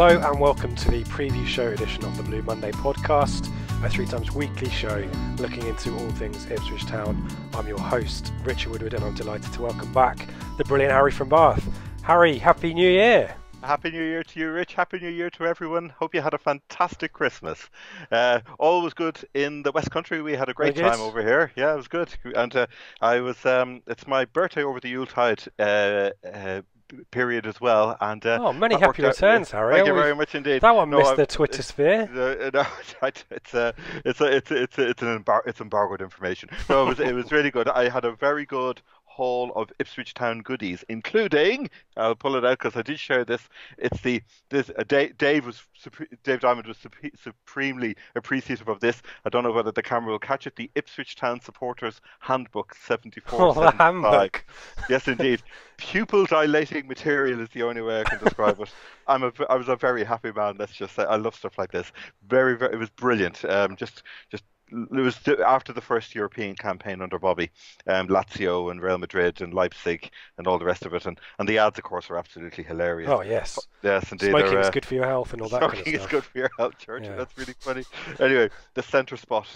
Hello and welcome to the preview show edition of the Blue Monday podcast, a 3 times weekly show looking into all things Ipswich Town. I'm your host, Richard Woodward, and I'm delighted to welcome back the brilliant Harry from Bath. Harry, Happy New Year! Happy New Year to you, Rich. Happy New Year to everyone. Hope you had a fantastic Christmas. All was good in the West Country. We had a great time over here. Yeah, it was good. And it's my birthday over the Yuletide period as well. And many happy returns, Harry. Thank you very much indeed. That one missed the Twitter sphere. It's embargoed information. No, it was really good. I had a very good haul of Ipswich Town goodies, including, I'll pull it out because I did share this. It's Dave Diamond was supremely appreciative of this. I don't know whether the camera will catch it. The Ipswich Town Supporters Handbook 74. Oh, the handbook. Yes, indeed. Pupil dilating material is the only way I can describe it. I was a very happy man. Let's just say I love stuff like this. Very, very. It was brilliant. It was after the first European campaign under Bobby, Lazio and Real Madrid and Leipzig and all the rest of it, and the ads, of course, are absolutely hilarious. Oh yes, yes, indeed. Smoking is good for your health and all that kind of stuff. Smoking is good for your health, George. Yeah. That's really funny. Anyway, the centre spot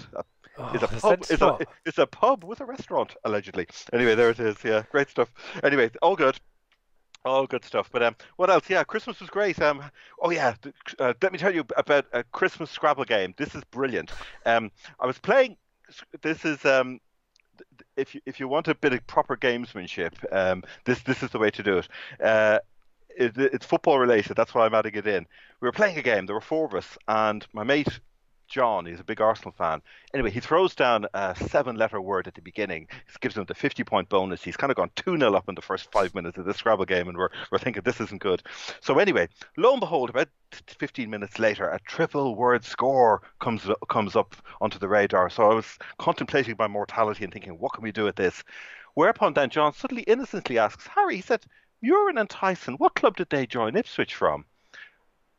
is a pub. It's a pub with a restaurant, allegedly. Anyway, there it is. Yeah, great stuff. Anyway, all good. All good stuff. But what else? Yeah, Christmas was great. Let me tell you about a Christmas Scrabble game. This is brilliant. I was playing. This is if you want a bit of proper gamesmanship, this is the way to do it. It's football related. That's why I'm adding it in. We were playing a game. There were 4 of us, and my mate John, he's a big Arsenal fan. Anyway, he throws down a 7-letter word at the beginning. It gives him the 50-point bonus. He's kind of gone 2-0 up in the first 5 minutes of this Scrabble game, and we're thinking this isn't good. So anyway, lo and behold, about 15 minutes later, a triple word score comes up onto the radar. So I was contemplating my mortality and thinking, what can we do with this? Whereupon then John suddenly innocently asks, Harry, he said, Murin and Tyson, what club did they join Ipswich from?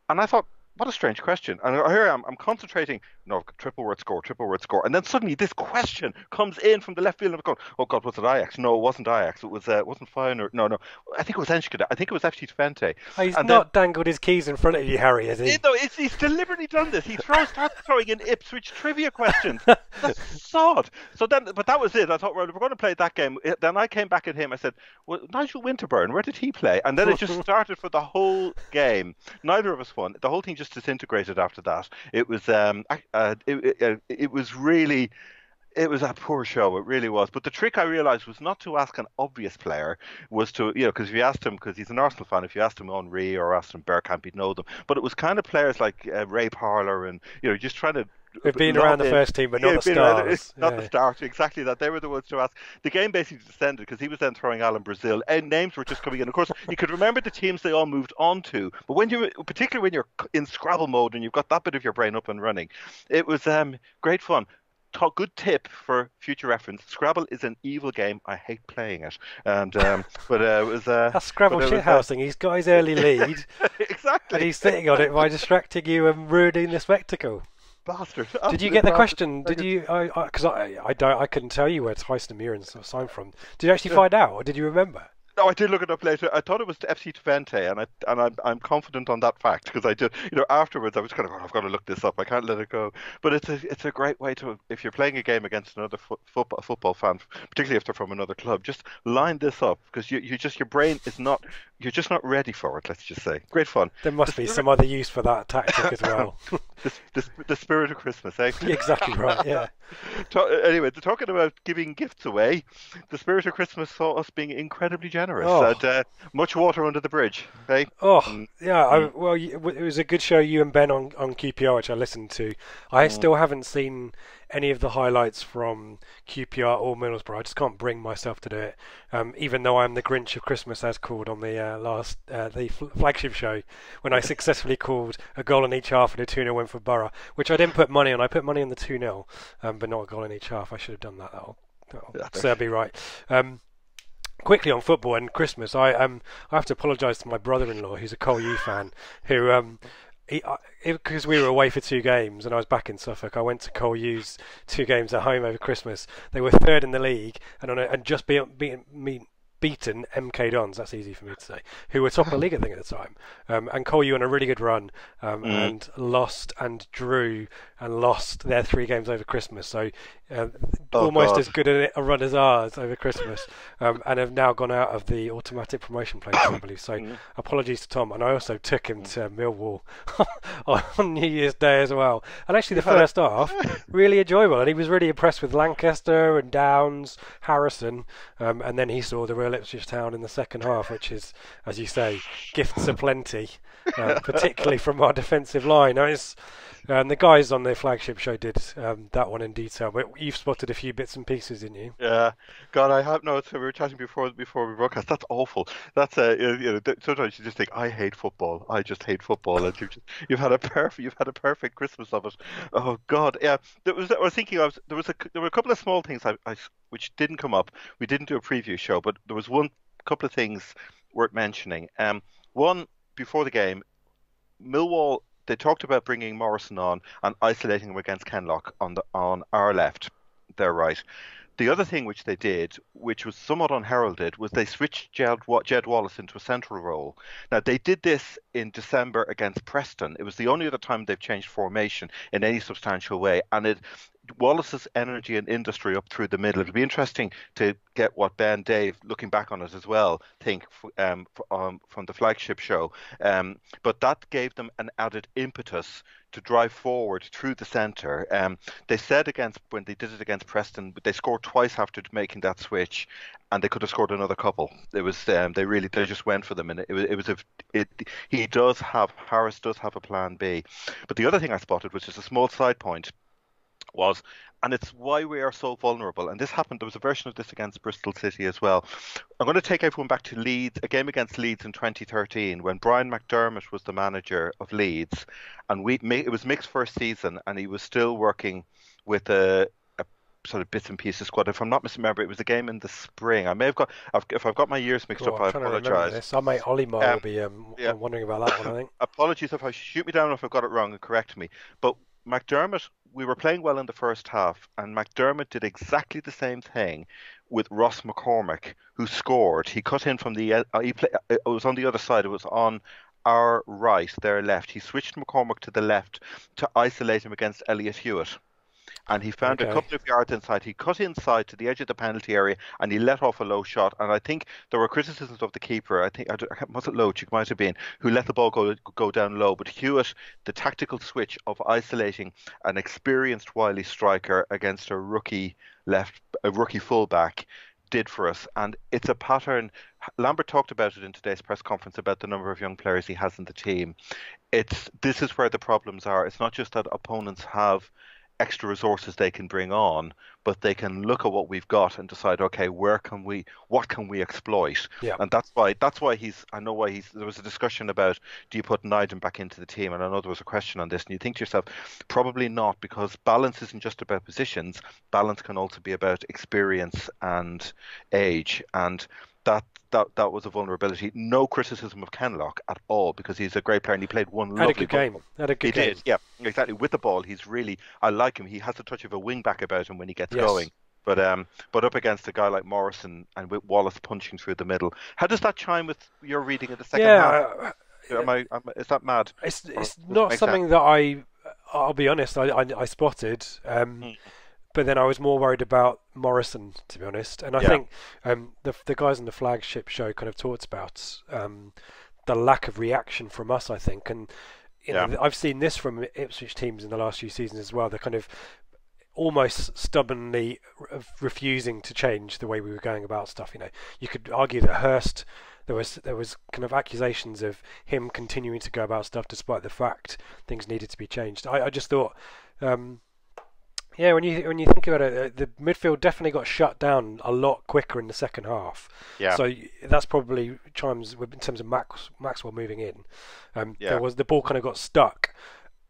And I thought, what a strange question. And here I'm concentrating. No, triple word score. And then suddenly this question comes in from the left field, and I'm going, oh God, was it Ajax? No, it wasn't Ajax. It wasn't Feyenoord. No. I think it was Enschede. I think it was FC Twente. Oh, he's not dangled his keys in front of you, Harry, has he? No, he's deliberately done this. He starts throwing in Ipswich trivia questions. That's sod. But that was it. I thought, well, we're going to play that game. Then I came back at him. I said, well, Nigel Winterburn, where did he play? And then it just started for the whole game. Neither of us won. The whole thing just disintegrated after that. It was it was a poor show. It really was. But the trick I realised was not to ask an obvious player, was to, because if you asked him, because he's an Arsenal fan, if you asked him Henry or asked him Bergkamp, he'd know them. But it was kind of players like Ray Parlour and, just trying to. We've been around the first team, but not the stars. Not the stars, exactly that. They were the ones to ask. The game basically descended because he was then throwing Alan Brazil, and names were just coming in. Of course, you could remember the teams they all moved on to, but particularly when you're in Scrabble mode and you've got that bit of your brain up and running, it was great fun. Good tip for future reference. Scrabble is an evil game. I hate playing it. And but it was that's Scrabble shithousing. He's got his early lead, exactly, and he's sitting on it by distracting you and ruining the spectacle. Bastard. Did you get the question? Did you? Because I couldn't tell you where Tyson and Murin signed from. Did you actually find out, or did you remember? No, I did look it up later. I thought it was FC Twente, and I'm confident on that fact because I did. Afterwards I was kind of, I've got to look this up. I can't let it go. But it's a great way to, if you're playing a game against another football fan, particularly if they're from another club, just line this up because your brain is not. You're just not ready for it. Let's just say, great fun. There must be some other use for that tactic as well. the spirit of Christmas, eh? Exactly right. Yeah. Anyway, talking about giving gifts away, the spirit of Christmas saw us being incredibly generous. And much water under the bridge, eh? Yeah. Well, it was a good show, you and Ben on QPR, which I listened to. I still haven't seen any of the highlights from QPR or Middlesbrough. I just can't bring myself to do it, even though I'm the Grinch of Christmas, as called on the the flagship show, when I successfully called a goal in each half and a 2-0 win for Borough, which I didn't put money on. I put money on the 2-0, but not a goal in each half. I should have done that. That'll be right. Quickly on football and Christmas, I have to apologise to my brother-in-law, who's a Col U fan, who because we were away for 2 games and I was back in Suffolk, I went to Col U's 2 games at home over Christmas. They were 3rd in the league and just being beaten MK Dons, that's easy for me to say, who were top of the league, I think, at the time. And Cole, you on a really good run, and lost and drew and lost their 3 games over Christmas. So almost as good a run as ours over Christmas, and have now gone out of the automatic promotion playoffs, I believe. So apologies to Tom. And I also took him to Millwall on New Year's Day as well. And actually the first half, really enjoyable. And he was really impressed with Lancaster and Downs, Harrison. And then he saw the real Ipswich Town in the second half, which is, as you say, gifts aplenty, particularly from our defensive line. Now, the guys on the flagship show did that one in detail, but you've spotted a few bits and pieces, didn't you? Yeah, God, I have no. So we were chatting before we broadcast. That's awful. That's sometimes you just think, I hate football. I just hate football, and you've had a perfect Christmas of it. Oh God, yeah. I was thinking there were a couple of small things which didn't come up. We didn't do a preview show, but there was couple of things worth mentioning. One, before the game, Millwall. They talked about bringing Morrison on and isolating him against Kenlock on our left, their right. The other thing which they did, which was somewhat unheralded, was they switched Jed Wallace into a central role. Now, they did this in December against Preston. It was the only other time they've changed formation in any substantial way, and Wallace's energy and industry up through the middle. It'll be interesting to get what Ben, Dave, looking back on it as well, think from the flagship show. But that gave them an added impetus to drive forward through the centre. They said when they did it against Preston, they scored twice after making that switch, and they could have scored another couple. It was they just went for them, and Harris does have a plan B. But the other thing I spotted, which is a small side point, and it's why we are so vulnerable. And there was a version of this against Bristol City as well. I'm going to take everyone back to Leeds, a game against Leeds in 2013, when Brian McDermott was the manager of Leeds, and it was Mick's first season, and he was still working with a sort of bits and pieces squad. If I'm not misremembering, it was a game in the spring. I may have if I've got my years mixed up, I apologise. Our mate Ollie Moore will be wondering about that one, I think. Apologies if I shoot me down if I've got it wrong and correct me. But McDermott, we were playing well in the first half, and McDermott did exactly the same thing with Ross McCormick, who scored. He cut in from it was on the other side. It was on our right, their left. He switched McCormick to the left to isolate him against Elliot Hewitt. And he found a couple of yards inside. He cut inside to the edge of the penalty area, and he let off a low shot. And I think there were criticisms of the keeper. I think was it Loach? It might have been, who let the ball go down low. But Hewitt, the tactical switch of isolating an experienced wily striker against a rookie fullback, did for us. And it's a pattern. Lambert talked about it in today's press conference about the number of young players he has in the team. This is where the problems are. It's not just that opponents have extra resources they can bring on, but they can look at what we've got and decide, okay, what can we exploit? Yeah. And that's why there was a discussion about, do you put Nigel back into the team? And I know there was a question on this, and you think to yourself, probably not, because balance isn't just about positions. Balance can also be about experience and age, and that was a vulnerability. No criticism of Kenlock at all, because he's a great player and he played one lovely game. Had a good game. Did, yeah, exactly. With the ball, I like him. He has a touch of a wing back about him when he gets going. But up against a guy like Morrison and with Wallace punching through the middle, how does that chime with your reading of the second half? Is that mad? It's not something that I'll be honest, I spotted. But then I was more worried about Morrison, to be honest. And I think the guys on the flagship show kind of talked about the lack of reaction from us, I think. And know, I've seen this from Ipswich teams in the last few seasons as well. They're kind of almost stubbornly refusing to change the way we were going about stuff. You know, you could argue that Hurst, there was kind of accusations of him continuing to go about stuff despite the fact things needed to be changed. I just thought... when you think about it, the midfield definitely got shut down a lot quicker in the second half. Yeah. So that's probably chimes with, in terms of Maxwell moving in. The ball kind of got stuck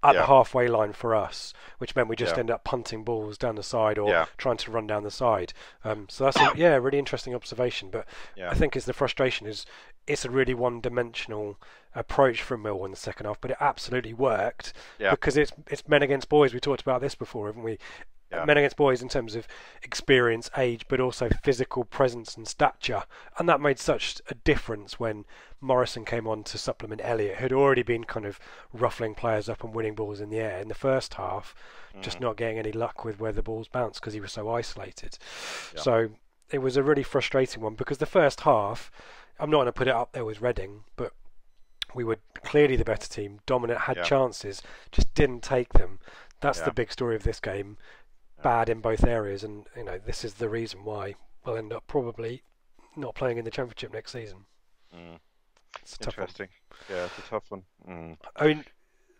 at the halfway line for us, which meant we just ended up punting balls down the side or trying to run down the side. So that's a really interesting observation. But I think the frustration is it's a really one-dimensional approach from Millwall in the second half, but it absolutely worked because it's men against boys. We talked about this before, haven't we? men against boys in terms of experience, age, but also physical presence and stature. And that made such a difference when Morrison came on to supplement Elliott, who'd already been kind of ruffling players up and winning balls in the air in the first half, just not getting any luck with where the balls bounced because he was so isolated. So it was a really frustrating one because the first half, I'm not going to put it up there with Reading, but we were clearly the better team, dominant, had chances, just didn't take them. That's the big story of this game. Bad in both areas, and this is the reason why we'll end up probably not playing in the Championship next season. It's interesting. Yeah, it's a tough one. I mean,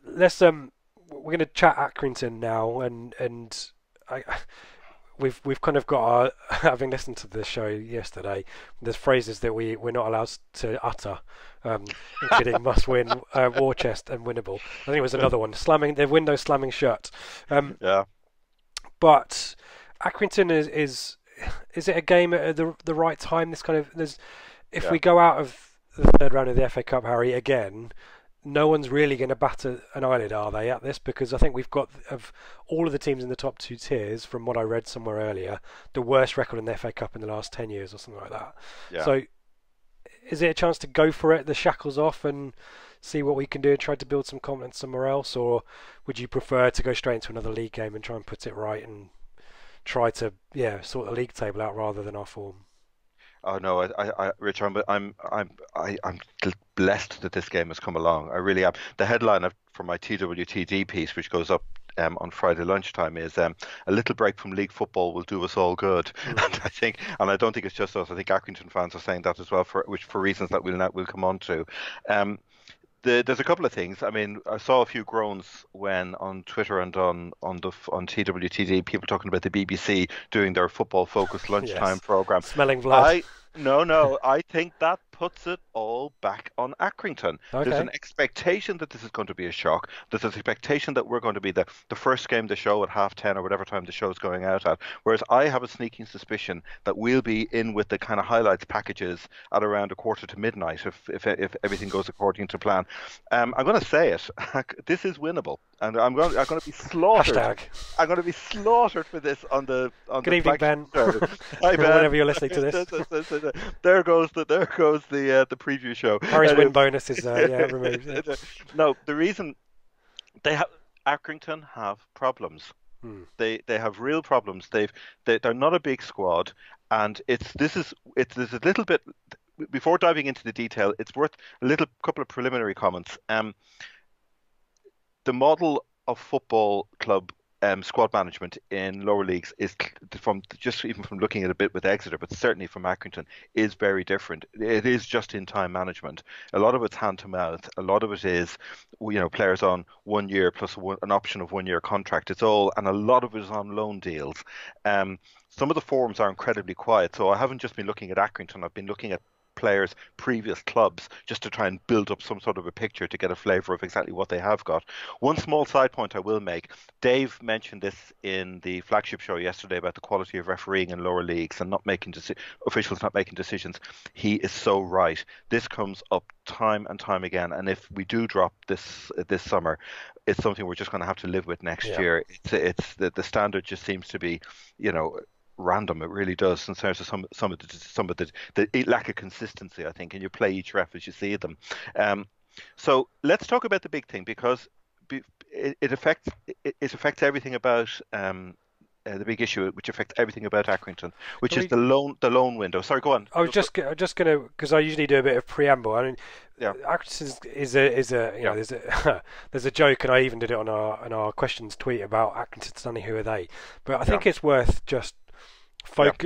let's we're going to chat Accrington now, and we've kind of got our, having listened to the show yesterday, there's phrases that we're not allowed to utter, including must win, war chest, and winnable. I think it was another one, the window slamming shut. But Accrington is it a game at the right time? This kind of if we go out of the third round of the FA Cup, Harry, again, no one's really going to bat an eyelid, are they, at this? Because I think we've got, of all of the teams in the top 2 tiers, from what I read somewhere earlier, the worst record in the FA Cup in the last 10 years or something like that. So is it a chance to go for it, the shackles off, and see what we can do and try to build some confidence somewhere else? Or would you prefer to go straight into another league game and try and put it right and try to sort the league table out rather than our form? Oh no, Rich, I'm blessed that this game has come along. I really am. The headline for my TWTD piece, which goes up on Friday lunchtime, is a little break from league football will do us all good. And I don't think it's just us. I think Accrington fans are saying that as well, for reasons that we'll come on to. There's a couple of things. I mean, I saw a few groans when on Twitter and on TWTD, people talking about the BBC doing their football-focused lunchtime program. Smelling blood. No, I think that puts it all back on Accrington. Okay. There's an expectation that this is going to be a shock. There's an expectation that we're going to be the first game of the show at 10:30 or whatever time the show is going out at. Whereas I have a sneaking suspicion that we'll be in with the kind of highlights packages at around midnight if everything goes according to plan. I'm going to say it. This is winnable, and I'm going to be slaughtered. Hashtag. I'm going to be slaughtered for this on the. Good evening, Ben. Hi, Ben. Whenever you're listening to this. There goes the preview show. Harry's win bonus is removed. Yeah. No, the reason Accrington have problems. They have real problems. They're not a big squad, and there's a little bit. Before diving into the detail, it's worth a couple of preliminary comments. The model of football club squad management in lower leagues is, from looking at a bit with Exeter, but certainly from Accrington, is very different. It is just in time management. A lot of it's hand to mouth. A lot of it is, players on 1 year plus an option of 1 year contract. And a lot of it is on loan deals. Some of the forums are incredibly quiet. So I haven't just been looking at Accrington. I've been looking at players' previous clubs just to try and build up some sort of a picture to get a flavour of exactly what they have got. One small side point I will make. Dave mentioned this in the flagship show yesterday about the quality of refereeing in lower leagues and officials not making decisions. He is so right. This comes up time and time again, and if we do drop this summer, it's something we're just going to have to live with next year. It's the standard just seems to be, random. It really does, in terms of some of the lack of consistency, I think, and you play each ref as you see them. So let's talk about the big thing, because it affects everything about the big issue, which affects everything about Accrington, which is the loan window. Sorry, go on. I was just going to, because I usually do a bit of preamble. I mean, Accrington there's a joke, and I even did it on our questions tweet about Accrington Sunny, who are they? But I think it's worth just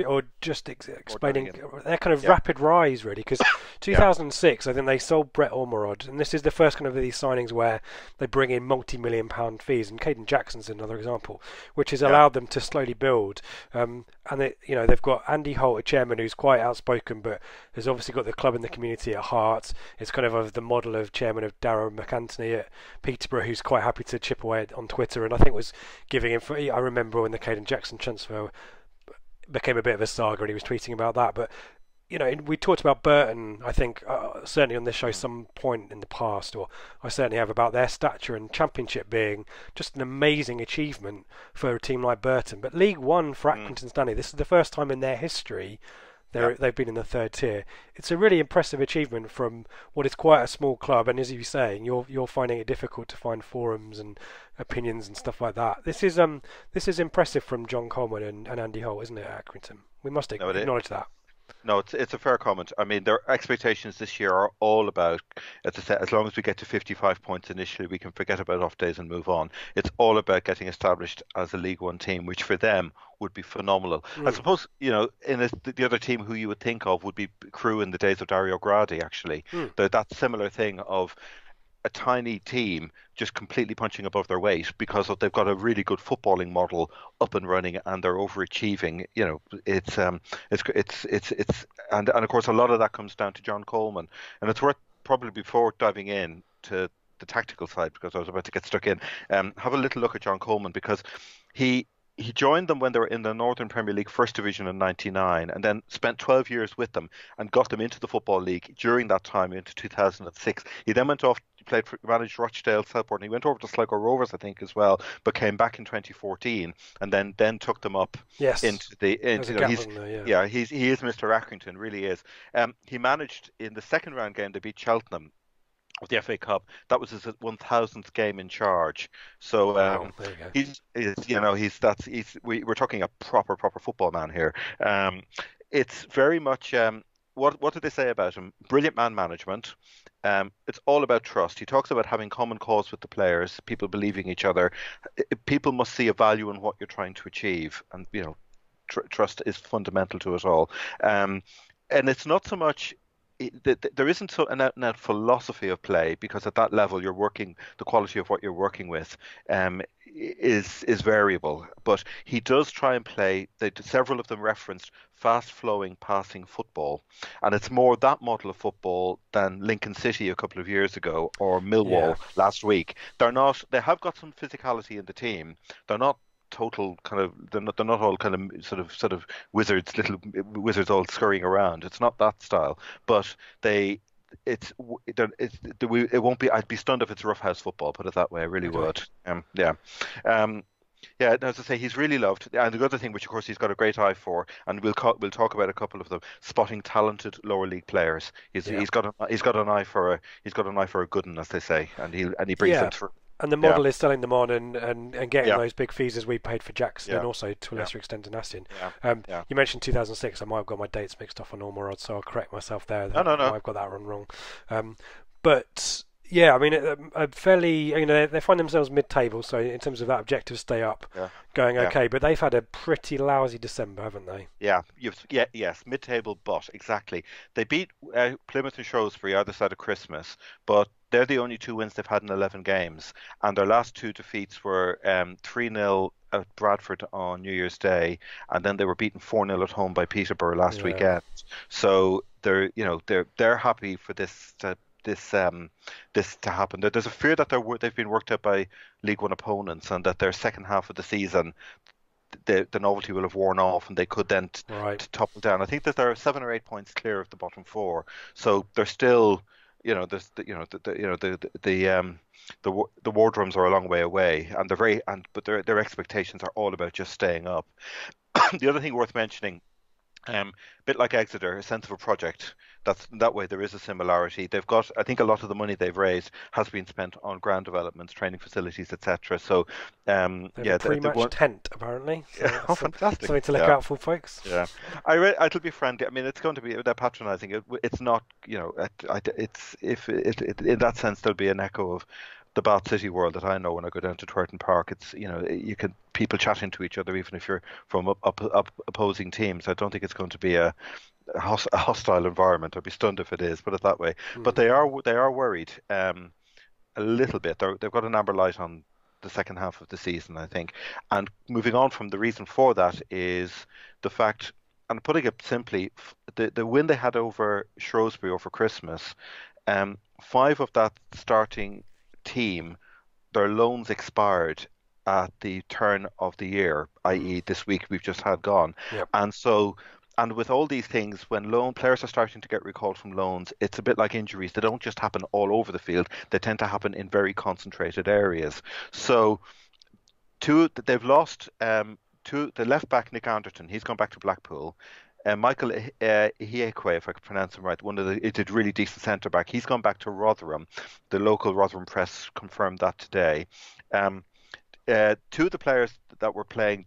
or just explaining their kind of rapid rise, really, because 2006 I think they sold Brett Ormerod, and this is the first kind of these signings where they bring in multi-million-pound fees, and Caden Jackson's another example, which has allowed them to slowly build. And they've got Andy Holt, a chairman who's quite outspoken, but has obviously got the club and the community at heart. It's kind of the model of chairman of Darren McAntony at Peterborough, who's quite happy to chip away on Twitter, and I think was giving him. I remember when the Caden Jackson transfer became a bit of a saga and he was tweeting about that, but we talked about Burton, I think, certainly on this show some point in the past, or I certainly have, about their stature and Championship being just an amazing achievement for a team like Burton. But League One for Accrington Stanley, this is the first time in their history they've been in the third tier. It's a really impressive achievement from what is quite a small club, and as you were saying, you're finding it difficult to find forums and opinions and stuff like that. This is impressive from John Coleman and Andy Holt, isn't it, at Accrington? We must acknowledge that. No, it's a fair comment. I mean, their expectations this year are all about, as I said, as long as we get to 55 points initially, we can forget about off days and move on. It's all about getting established as a League One team, which for them would be phenomenal. I suppose, the other team who you would think of would be Crewe in the days of Dario Gradi, actually. That similar thing of a tiny team just completely punching above their weight because they've got a really good footballing model up and running, and they're overachieving. It's and of course a lot of that comes down to John Coleman, and it's worth, probably before diving in to the tactical side, because I was about to get stuck in, have a little look at John Coleman, because he joined them when they were in the Northern Premier League First Division in '99, and then spent 12 years with them and got them into the Football League during that time into 2006. He then went off, managed Rochdale, Southport, and he went over to Sligo Rovers, I think, as well, but came back in 2014 and then took them up into the. He is Mr. Accrington, really is. He managed in the second round game, they beat Cheltenham of the FA Cup. That was his 1000th game in charge. So we're talking a proper football man here. It's very much what did they say about him? Brilliant man management. It's all about trust. He talks about having common cause with the players, people believing each other. People must see a value in what you're trying to achieve, and trust is fundamental to it all. And it's not so much. There isn't an out-and-out philosophy of play, because at that level the quality of what you're working with is variable. But he does try and play, several of them referenced fast-flowing passing football, and it's more that model of football than Lincoln City a couple of years ago or Millwall last week. They have got some physicality in the team. They're not total kind of, they're not all kind of sort of little wizards all scurrying around. It's not that style, but it won't be. I'd be stunned if it's roughhouse football. Put it that way. I really would. As I say, he's really loved. And the other thing, which of course he's got a great eye for, and we'll talk about a couple of them, spotting talented lower league players. He's got an eye for a good one, as they say, and he brings them through. And the model is selling them on and getting those big fees, as we paid for Jackson, and also to a lesser extent Nastin. You mentioned 2006. I might have got my dates mixed up on all my odds, so I'll correct myself there. No. I've got that one wrong. But yeah, I mean, a fairly, they find themselves mid-table, so in terms of that objective, stay up, going okay. But they've had a pretty lousy December, haven't they? Yes, mid-table, but exactly. They beat Plymouth and Shrewsbury either side of Christmas, but they're the only two wins they've had in 11 games, and their last two defeats were 3-0 at Bradford on New Year's Day, and then they were beaten 4-0 at home by Peterborough last weekend. So they're happy for this to happen. There's a fear that they've been worked out by League One opponents, and that their second half of the season, the novelty will have worn off, and they could then topple down. I think that they're 7 or 8 points clear of the bottom four, so they're still. The war drums are a long way away, and but their expectations are all about just staying up. The other thing worth mentioning, a bit like Exeter, a sense of a project. That way there is a similarity. They've got, I think, a lot of the money they've raised has been spent on ground developments, training facilities, etc. So, pre-match tent apparently. So fantastic! Something to look out for, folks. Yeah, it'll be friendly. I mean, it's going to be, they're patronising. It's not, it's in that sense there'll be an echo of the Bath City world that I know when I go down to Twerton Park. It's, you can people chatting to each other even if you're from opposing teams. I don't think it's going to be a hostile environment. I'd be stunned if it is, put it that way. But they are worried a little bit. They've got an amber light on the second half of the season, I think. And moving on from the reason for that is the fact, and putting it simply, the win they had over Shrewsbury over Christmas, 5 of that starting team, their loans expired at the turn of the year, i.e. this week we've just had gone. And so And with all these things, when loan players are starting to get recalled from loans, it's a bit like injuries. They don't just happen all over the field. They tend to happen in very concentrated areas. So they've lost the left back Nick Anderton. He's gone back to Blackpool. Michael Hiekwe, if I could pronounce him right, it's a really decent centre back. He's gone back to Rotherham. The local Rotherham press confirmed that today. Two of the players that were playing,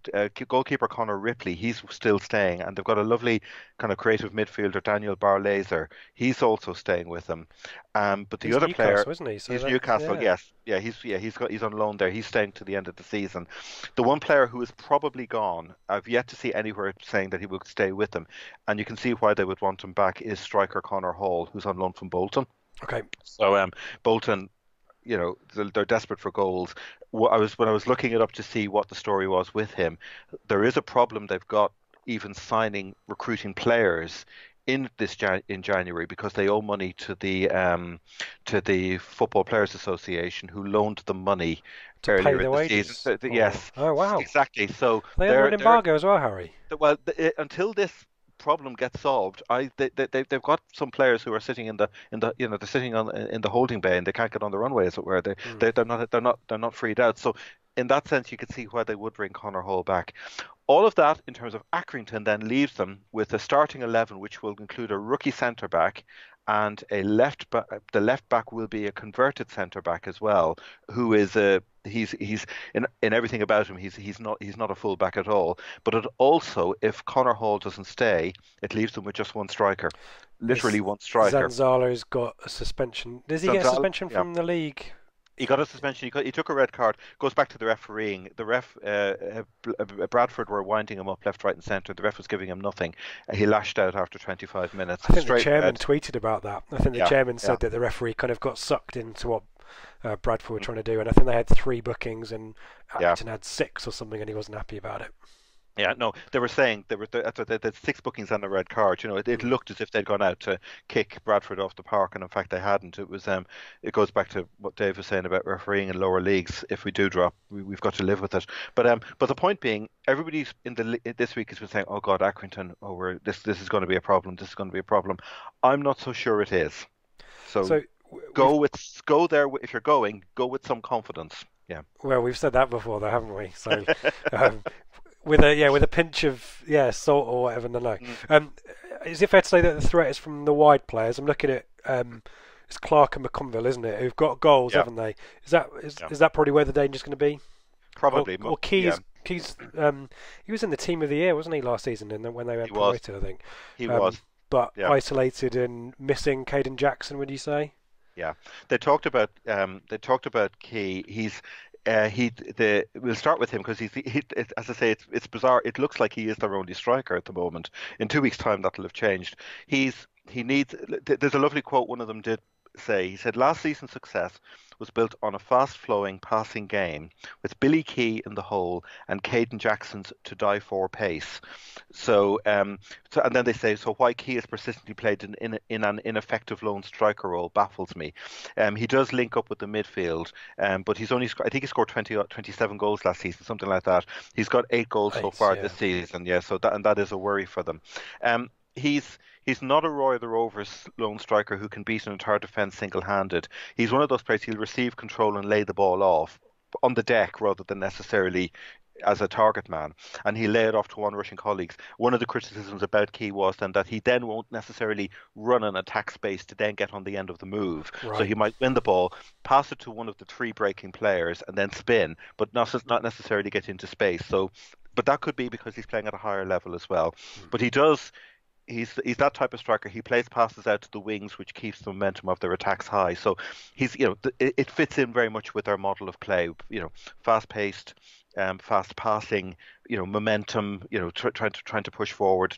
goalkeeper Connor Ripley, he's still staying, and they've got a lovely kind of creative midfielder, Daniel Barlaser. He's also staying with them. But the he's other Newcastle, player, isn't he? So he's Newcastle, yes, yeah, he's on loan there. He's staying to the end of the season. The one player who is probably gone, I've yet to see anywhere saying that he will stay with them, and you can see why they would want him back, is striker Connor Hall, who's on loan from Bolton. Okay. So Bolton, they're desperate for goals. When I was looking it up to see what the story was with him, there is a problem they've got even recruiting players in January, because they owe money to the Football Players Association, who loaned them money to earlier pay in the the wages. season. Yes. Oh wow. Exactly. So they under an embargo as well, Harry. Well, until this problem gets solved, they've got some players who are sitting in the they're sitting in the holding bay, and they can't get on the runway, as it were. They're not freed out. So in that sense, you could see why they would bring Connor Hall back. All of that in terms of Accrington then leaves them with a starting 11, which will include a rookie centre back and a left back. The left back will be a converted centre back as well, who is he's in everything about him. He's not a full back at all. But it also, if Connor Hall doesn't stay, it leaves them with just one striker, literally one striker. Zanzalo's got a suspension. Does he get a suspension from the league? He got a suspension. He took a red card. Goes back to the refereeing. The ref, Bradford were winding him up left, right, and centre. The ref was giving him nothing. He lashed out after 25 minutes. I think the chairman tweeted about that. I think the chairman said that the referee kind of got sucked into what Bradford were trying to do, and I think they had 3 bookings, and Acton had 6 or something, and he wasn't happy about it. Yeah, no, they were saying they had 6 bookings and a red card. It looked as if they'd gone out to kick Bradford off the park, and in fact they hadn't. It was it goes back to what Dave was saying about refereeing in lower leagues. If we do drop, we've got to live with it. But the point being, everybody's this week has been saying, "Oh God, Accrington, this is going to be a problem. This is going to be a problem." I'm not so sure it is. So go there if you're going. Go with some confidence. Yeah. Well, we've said that before, though, haven't we? So. With a pinch of salt or whatever. No. Is it fair to say that the threat is from the wide players? I'm looking at it's Clark and McConville, isn't it? Who've got goals, haven't they? Is that probably where the danger's going to be? Probably. Or Keys. Keys. He was in the team of the year, wasn't he, last season? And then when they went promoted, I think he was. But isolated and missing Caden Jackson. Would you say? Yeah, they talked about Key. We'll start with him because as I say, it's bizarre. It looks like he is their only striker at the moment. In 2 weeks' time, that'll have changed. There's a lovely quote one of them did say. He said, "Last season's success was built on a fast-flowing passing game with Billy Key in the hole and Caden Jackson's to-die-for pace." So and then they say, so why Key has persistently played in an ineffective lone striker role baffles me. He does link up with the midfield, but he's only I think he scored 27 goals last season, something like that. He's got 8 goals so far this season. Yeah, so that is a worry for them. He's not a Roy the Rovers lone striker who can beat an entire defence single-handed. He's one of those players he'll receive control and lay the ball off on the deck rather than necessarily as a target man, and he lay it off to one-rushing colleagues. One of the criticisms about Key was then that he then won't necessarily run an attack space to then get on the end of the move. Right. So he might win the ball, pass it to one of the 3 breaking players, and then spin, but not necessarily get into space. But that could be because he's playing at a higher level as well. But he's that type of striker. He plays passes out to the wings, which keeps the momentum of their attacks high. So he's it fits in very much with our model of play. Fast-paced, fast passing. Momentum. Trying to push forward.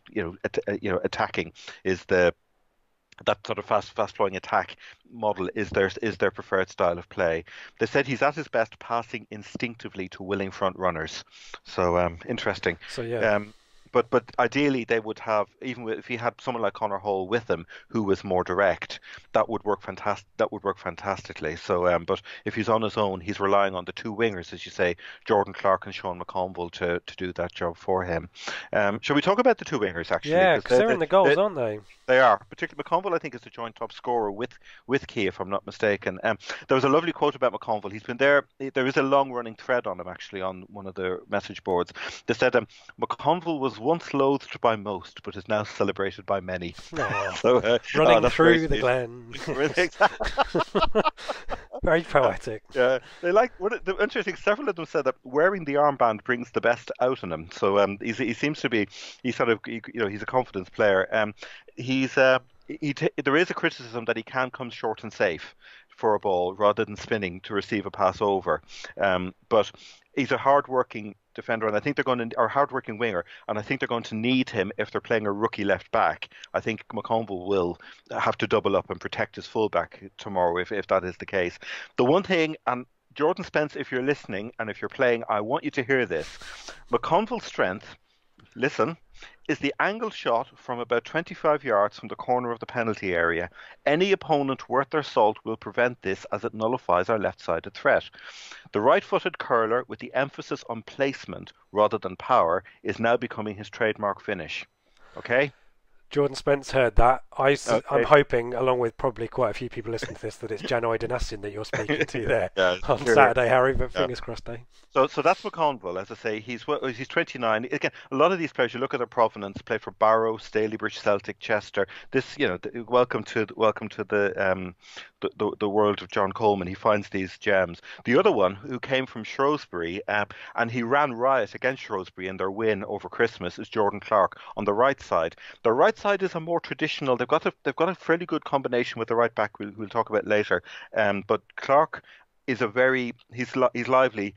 Attacking is that sort of fast flowing attack model is their preferred style of play. They said he's at his best passing instinctively to willing front runners. So interesting. So yeah. but ideally they would have, if he had someone like Connor Hall with him who was more direct, that would work fantastic. That would work fantastically. So, but if he's on his own, he's relying on the two wingers, as you say, Jordan Clark and Sean McConville to do that job for him. Shall we talk about the two wingers actually? Yeah, because they're in the goals, aren't they? They are. Particularly McConville, I think, is the joint top scorer with Key, if I'm not mistaken. There was a lovely quote about McConville. He's been there. There is a long-running thread on him, actually, on one of the message boards. They said McConville was once loathed by most, but is now celebrated by many. So, running through the glen. Very poetic. Yeah, they like. The interesting. Several of them said that wearing the armband brings the best out in him. So he seems to be. He's sort of. He's a confidence player. There is a criticism that he can come short and safe for a ball rather than spinning to receive a pass over. But he's a hard-working defender, and I think they're going to, or hard-working winger, and I think they're going to need him if they're playing a rookie left back. I think McConville will have to double up and protect his fullback tomorrow if that is the case. The one thing, and Jordan Spence, if you're listening and if you're playing, I want you to hear this. McConville's strength, listen, is the angled shot from about 25 yards from the corner of the penalty area. Any opponent worth their salt will prevent this as it nullifies our left-sided threat. The right-footed curler with the emphasis on placement rather than power is now becoming his trademark finish. Okay? Jordan Spence heard that. I'm hoping, along with probably quite a few people listening to this, that it's Janoy Danassian that you're speaking to there on Saturday, Harry, but fingers crossed, eh? So that's McConville, as I say. He's 29. Again, a lot of these players, you look at their provenance, played for Barrow, Stalybridge, Celtic, Chester. This, welcome to the world of John Coleman. He finds these gems. The other one, who came from Shrewsbury, and he ran riot against Shrewsbury in their win over Christmas, is Jordan Clark on the right side. The right side is a more traditional. They've got a fairly good combination with the right back. We'll talk about later. But Clark is he's lively,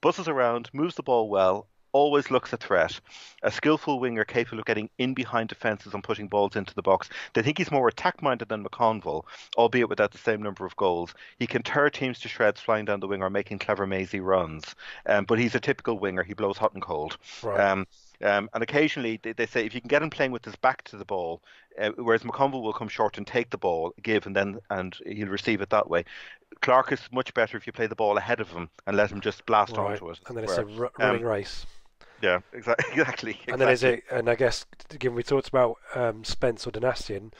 buzzes around, moves the ball well, always looks a threat. A skillful winger capable of getting in behind defences and putting balls into the box. They think he's more attack-minded than McConville, albeit without the same number of goals. He can tear teams to shreds flying down the wing or making clever mazy runs. But he's a typical winger. He blows hot and cold. Right. And occasionally they say if you can get him playing with his back to the ball, whereas McConville will come short and take the ball, give, and he'll receive it that way. Clark is much better if you play the ball ahead of him and let him just blast onto it. And then it's a running race. Yeah, exactly. And then and I guess, given we talked about Spence or Danassian,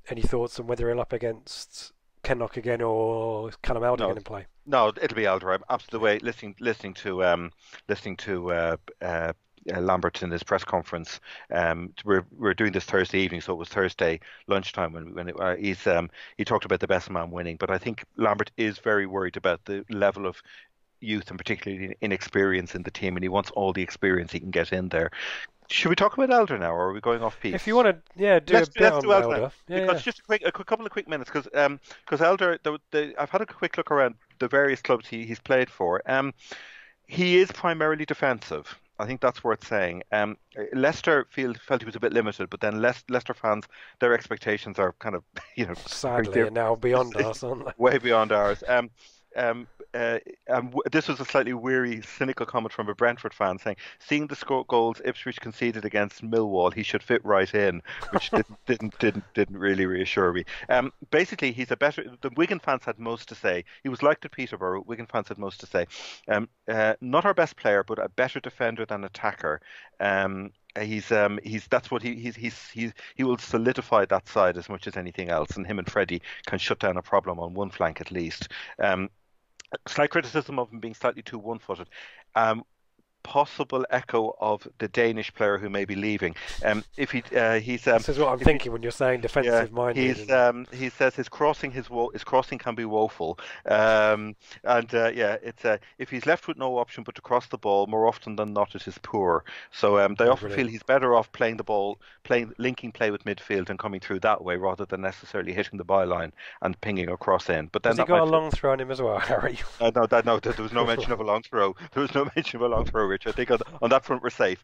any thoughts on whether he'll up against Kenlock again or Callum Alder in play? No, it'll be Alder. I'm absolutely listening to Lambert in his press conference. We're doing this Thursday evening, so it was Thursday lunchtime when he talked about the best man winning. But I think Lambert is very worried about the level of youth and particularly inexperience in the team, and he wants all the experience he can get in there. Should we talk about Elder now, or are we going off piece? If you want to, let's do Elder. Just a couple of quick minutes, because Elder, I've had a quick look around the various clubs he's played for. He is primarily defensive. I think that's worth saying. Leicester felt he was a bit limited, but then Leicester fans, their expectations are kind of, sadly now beyond us, aren't they? Way beyond ours. This was a slightly weary, cynical comment from a Brentford fan saying, seeing the goals Ipswich conceded against Millwall, he should fit right in, which didn't really reassure me. Basically, the Wigan fans had most to say. He was liked at Peterborough. Wigan fans had most to say. Not our best player, but a better defender than attacker. He will solidify that side as much as anything else, and him and Freddie can shut down a problem on one flank at least. Slight criticism of him being slightly too one-footed. Possible echo of the Danish player who may be leaving. This is what I'm thinking when you're saying defensive minded. He says his crossing can be woeful. If he's left with no option but to cross the ball, more often than not it is poor. So they often feel he's better off playing the ball, linking play with midfield and coming through that way rather than necessarily hitting the byline and pinging a cross in. But then has he got a long throw on him as well, Harry? No, there was no mention of a long throw. There was no mention of a long throw. I think on that front we're safe.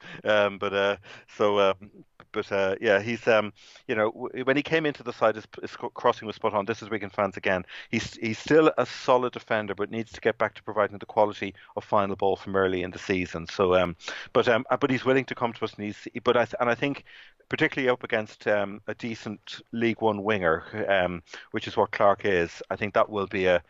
yeah, he's when he came into the side, his crossing was spot on. This is Wigan fans again. He's still a solid defender, but needs to get back to providing the quality of final ball from early in the season. So, but he's willing to come to us, and I think particularly up against a decent League One winger, which is what Clark is. I think that it'll be a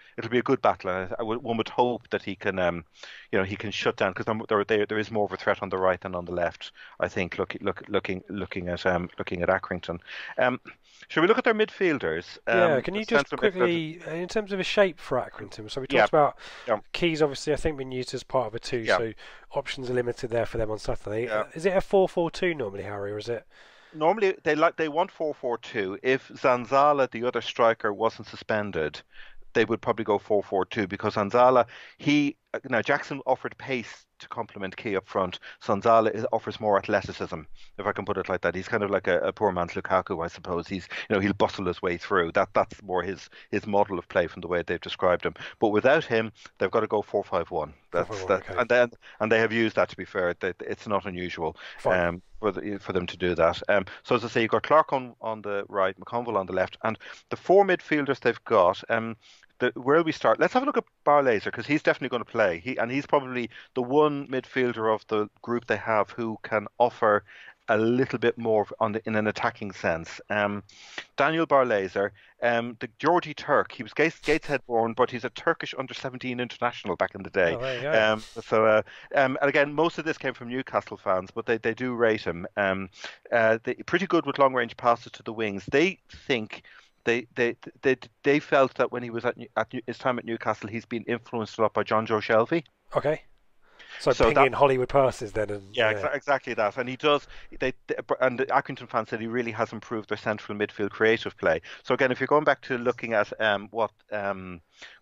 good battle. And one would hope that he can he can shut down, because there is more of a threat on the right than on the left. I think looking at Accrington. Shall we look at their midfielders? Yeah, can you just quickly, in terms of a shape for Accrington? So we talked about Keys, obviously, I think been used as part of a 2, so options are limited there for them on Saturday. Is it a 4-4-2 normally, Harry, or is it? Normally they want 4-4-2. If Zanzala, the other striker, wasn't suspended, they would probably go 4-4-2, because Zanzala, Jackson offered pace to complement Key up front. Zanzala offers more athleticism, if I can put it like that. He's kind of like a poor man's Lukaku, I suppose. He'll bustle his way through. That's more his model of play from the way they've described him. But without him, they've got to go 4-5-1. Okay. And they have used that, to be fair. It's not unusual for them to do that. So as I say, you've got Clark on the right, McConville on the left, and the 4 midfielders they've got. Where will we start? Let's have a look at Barlaser, because he's definitely going to play. He's probably the one midfielder of the group they have who can offer a little bit more in an attacking sense. Daniel Barlaser, the Georgie Turk, he was Gateshead born, but he's a Turkish under-17 international back in the day. Oh, there you go. And again, most of this came from Newcastle fans, but they do rate him. Pretty good with long-range passes to the wings. They think they felt that when he was at his time at Newcastle, he's been influenced a lot by John Joe Shelvey. Okay. So pinging Hollywood passes then. Exactly that. And he does. And the Accrington fans said he really has improved their central midfield creative play. So again, if you're going back to looking at what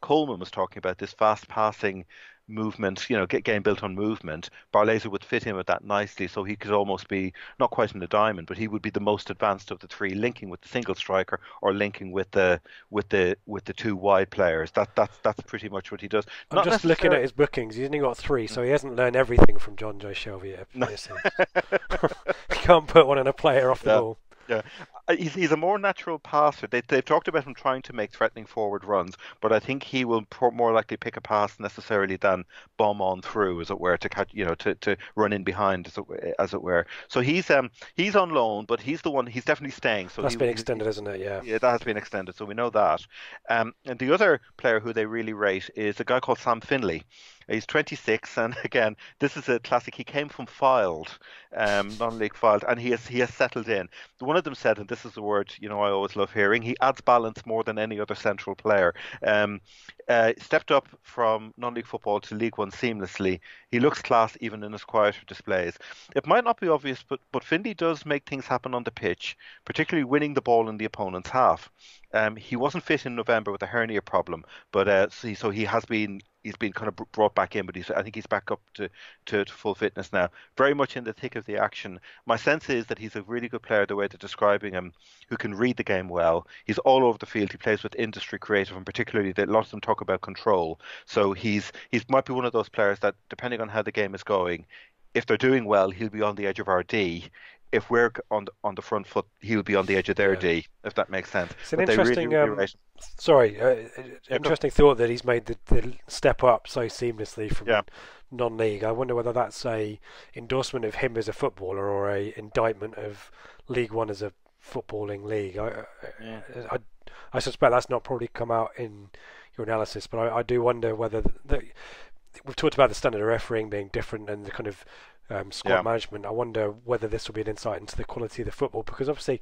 Coleman was talking about, this fast passing movement, game built on movement, Barlaser would fit in with that nicely. So he could almost be not quite in the diamond, but he would be the most advanced of the 3, linking with the single striker or linking with the 2 wide players. That's pretty much what he does. I'm just looking at his bookings. He's only got 3, so he hasn't learned everything from John Joe Shelvey yet. No. He can't put one on a player off the ball. Yeah, he's a more natural passer. They've talked about him trying to make threatening forward runs, but I think he will more likely pick a pass necessarily than bomb on through, as it were, to catch, to run in behind, as it were. So he's on loan, but he's the one. He's definitely staying. So that's been extended, isn't it? Yeah, that has been extended. So we know that. And the other player who they really rate is a guy called Sam Finley. He's 26, and again, this is a classic. He came from Fylde, non-league Fylde, and he has settled in. One of them said, and this is the word I always love hearing, he adds balance more than any other central player. Stepped up from non-league football to League One seamlessly. He looks class even in his quieter displays. It might not be obvious, but Finley does make things happen on the pitch, particularly winning the ball in the opponent's half. He wasn't fit in November with a hernia problem, but so he's been kind of brought back in, but I think he's back up to full fitness now. Very much in the thick of the action. My sense is that he's a really good player, the way they're describing him, who can read the game well. He's all over the field. He plays with industry creative, and particularly a lot of them talk about control. So he's might be one of those players that, depending on how the game is going, if they're doing well, he'll be on the edge of our D. If we're on the front foot, he'll be on the edge of their D, if that makes sense. It's an interesting, interesting thought that he's made the step up so seamlessly from non-league. I wonder whether that's a endorsement of him as a footballer or a indictment of League One as a footballing league. I suspect that's not probably come out in your analysis, but I do wonder whether we've talked about the standard of refereeing being different and the kind of squad management. I wonder whether this will be an insight into the quality of the football, because obviously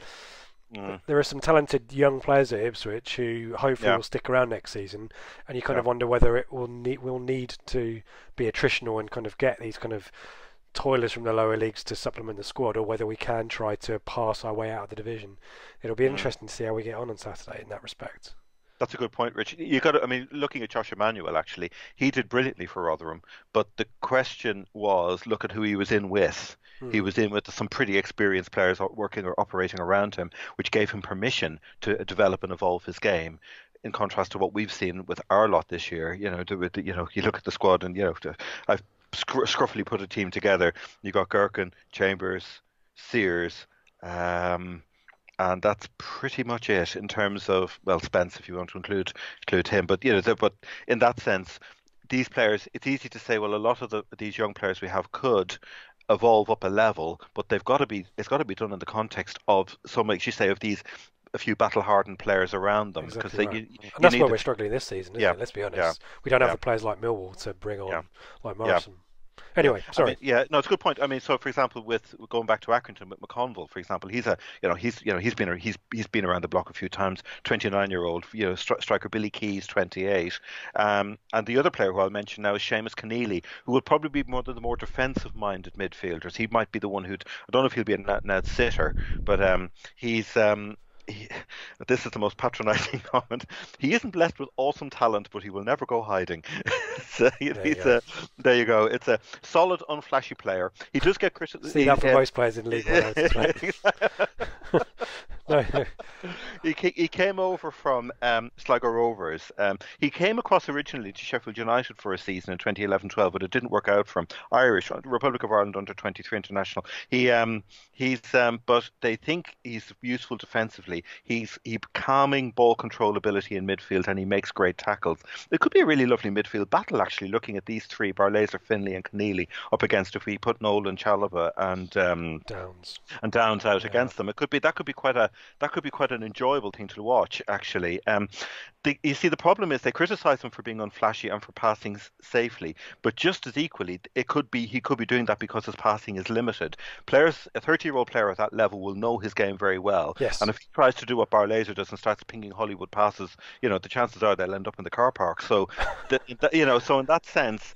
there are some talented young players at Ipswich who hopefully will stick around next season, and you kind of wonder whether it will need to be attritional and kind of get these kind of toilers from the lower leagues to supplement the squad, or whether we can try to pass our way out of the division. It'll be interesting to see how we get on Saturday in that respect. That's a good point, Rich. Looking at Josh Emmanuel, actually, he did brilliantly for Rotherham, but the question was, look at who he was in with. He was in with some pretty experienced players working or operating around him, which gave him permission to develop and evolve his game. In contrast to what we've seen with our lot this year, you look at the squad, and I've scruffily put a team together. You got Gherkin, Chambers, Sears, And that's pretty much it in terms of, well, Spence, if you want to include him. But but in that sense, these players, it's easy to say, well, a lot of these young players we have could evolve up a level, but it's got to be done in the context of some, like you say, of these a few battle-hardened players around them, because exactly right. And that's where we're struggling this season, isn't it? Let's be honest. We don't have the players like Millwall to bring on, like Morrison. Anyway, sorry. No, it's a good point. I mean, so for example, with going back to Accrington with McConville, for example, he's been around the block a few times. 29-year-old, striker Billy Keys, 28, and the other player who I'll mention now is Seamus Keneally, who will probably be one of the more defensive-minded midfielders. He might be the one I don't know if he'll be a net sitter, but he's. This is the most patronising comment. He isn't blessed with awesome talent, but he will never go hiding. So there you go. It's a solid, unflashy player. He does get criticism. See that for most players in League One. No. He came over from Sligo Rovers. He came across originally to Sheffield United for a season in 2011-12, but it didn't work out for him. Irish, Republic of Ireland under 23 international. But they think he's useful defensively. He's calming ball control ability in midfield, and he makes great tackles. It could be a really lovely midfield battle, actually, looking at these three, Barlaser, Finlay and Keneally, up against, if we put Nolan, Chalobah and Downs out against them. That could be quite an enjoyable thing to watch, actually. You see, the problem is they criticise him for being unflashy and for passing safely, but just as equally, he could be doing that because his passing is limited. A 30-year-old player at that level will know his game very well. Yes. And if he tries to do what Barlaser does and starts pinging Hollywood passes, the chances are they'll end up in the car park. So, so in that sense,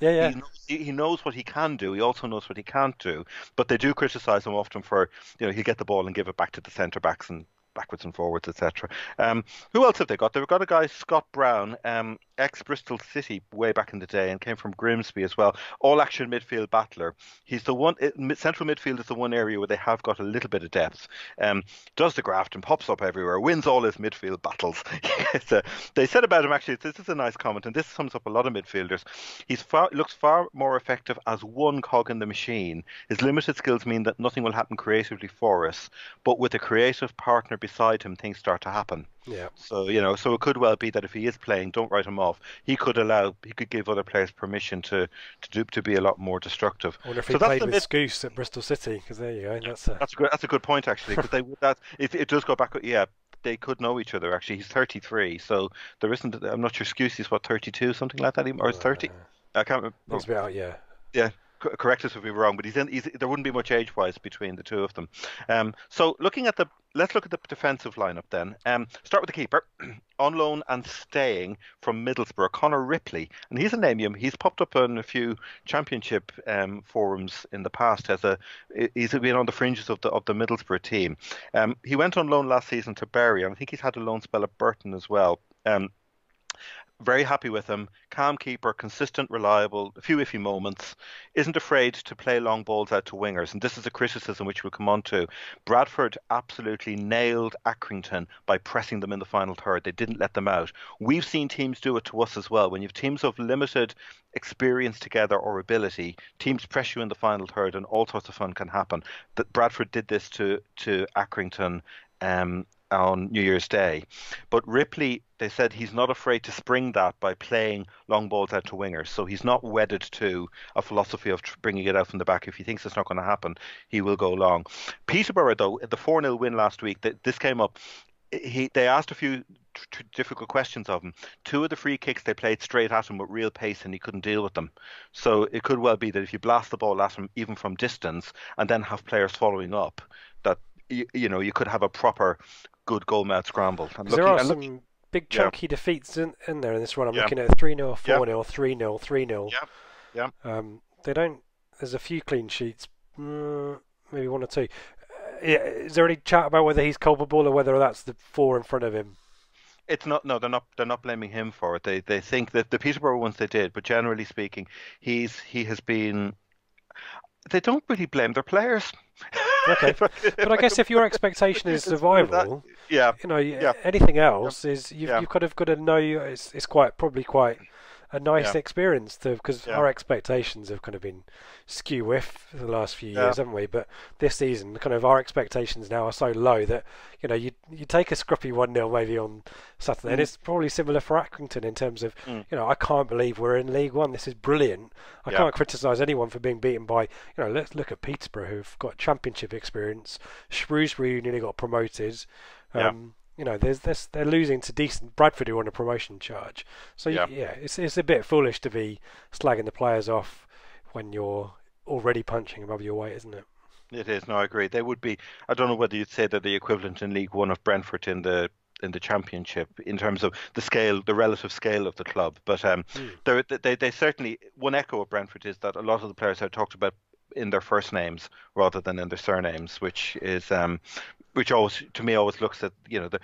he knows what he can do. He also knows what he can't do. But they do criticise him often for, he'll get the ball and give it back to the centre backs and backwards and forwards, etc. Who else have they got? They've got a guy, Scott Brown, ex-Bristol City way back in the day, and came from Grimsby as well. All-action midfield battler. He's the one. Central midfield is the one area where they have got a little bit of depth. Does the graft and pops up everywhere. Wins all his midfield battles. They said about him, actually, this is a nice comment, and this sums up a lot of midfielders. Looks far more effective as one cog in the machine. His limited skills mean that nothing will happen creatively for us, but with a creative partner beside him, things start to happen. Yeah. So it could well be that if he is playing, don't write him off. He could give other players permission to be a lot more destructive. I wonder if he played with Scouse at Bristol City, because there you go. That's a good point, actually, because it does go back. Yeah, they could know each other. Actually, he's 33, so there isn't. I'm not sure Scouse is 32, something like that, or is 30. I can't remember. That's about Yeah. Correct us if we were wrong, but there wouldn't be much age-wise between the two of them. So let's look at the defensive lineup then. Start with the keeper, on loan and staying from Middlesbrough, Conor Ripley, and he's a name. He's popped up on a few Championship forums in the past. He's been on the fringes of the Middlesbrough team. He went on loan last season to Bury, and I think he's had a loan spell at Burton as well. Very happy with him. Calm keeper, consistent, reliable, a few iffy moments. Isn't afraid to play long balls out to wingers. And this is a criticism which we'll come on to. Bradford absolutely nailed Accrington by pressing them in the final third. They didn't let them out. We've seen teams do it to us as well. When you have teams of limited experience together or ability, teams press you in the final third and all sorts of fun can happen. That Bradford did this to Accrington on New Year's Day. But Ripley, they said he's not afraid to spring that by playing long balls out to wingers. So he's not wedded to a philosophy of bringing it out from the back. If he thinks it's not going to happen, he will go long. Peterborough, though, the 4-0 win last week, this came up. They asked a few difficult questions of him. 2 of the free kicks they played straight at him with real pace, and he couldn't deal with them. So it could well be that if you blast the ball at him, even from distance, and then have players following up, that you could have a proper good goal mouth scramble. There are some big chunky defeats in there in this run. I'm looking at 3-0, 4-0, 3-0, 3-0. Yeah. They don't. There's a few clean sheets, maybe 1 or 2. Is there any chat about whether he's culpable or whether that's the 4 in front of him? It's not. No, they're not blaming him for it. They think that the Peterborough ones they did, but generally speaking, he has been. They don't really blame their players. Okay, but I guess if your expectation is survival, anything else is you've kind of got to know it's probably quite a nice Yeah. experience because Yeah. our expectations have kind of been skew with for the last few Yeah. years, haven't we? But this season, kind of our expectations now are so low that you take a scruffy 1-0 maybe on Saturday, and Mm. it's probably similar for Accrington in terms of Mm. I can't believe we're in League One. This is brilliant. I Yeah. can't criticise anyone for being beaten by let's look at Peterborough who've got championship experience. Shrewsbury who nearly got promoted. Yeah. They're losing to decent Bradford who are on a promotion charge. So Yeah. it's a bit foolish to be slagging the players off when you're already punching above your weight, isn't it? It is. No, I agree. They would be. I don't know whether you'd say they're the equivalent in League One of Brentford in the Championship in terms of the scale, the relative scale of the club. But Mm. they certainly, one echo of Brentford is that a lot of the players are talked about in their first names rather than in their surnames, which always to me always looks at the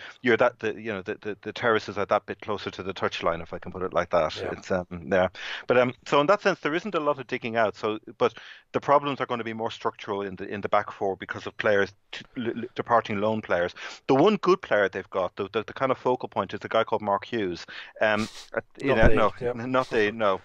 terraces are that bit closer to the touchline, if I can put it like that. Yeah. It's yeah, but so in that sense there isn't a lot of digging out. So but the problems are going to be more structural in the back four because of players departing, loan players. The one good player they've got, the kind of focal point, is a guy called Mark Hughes. Not the no.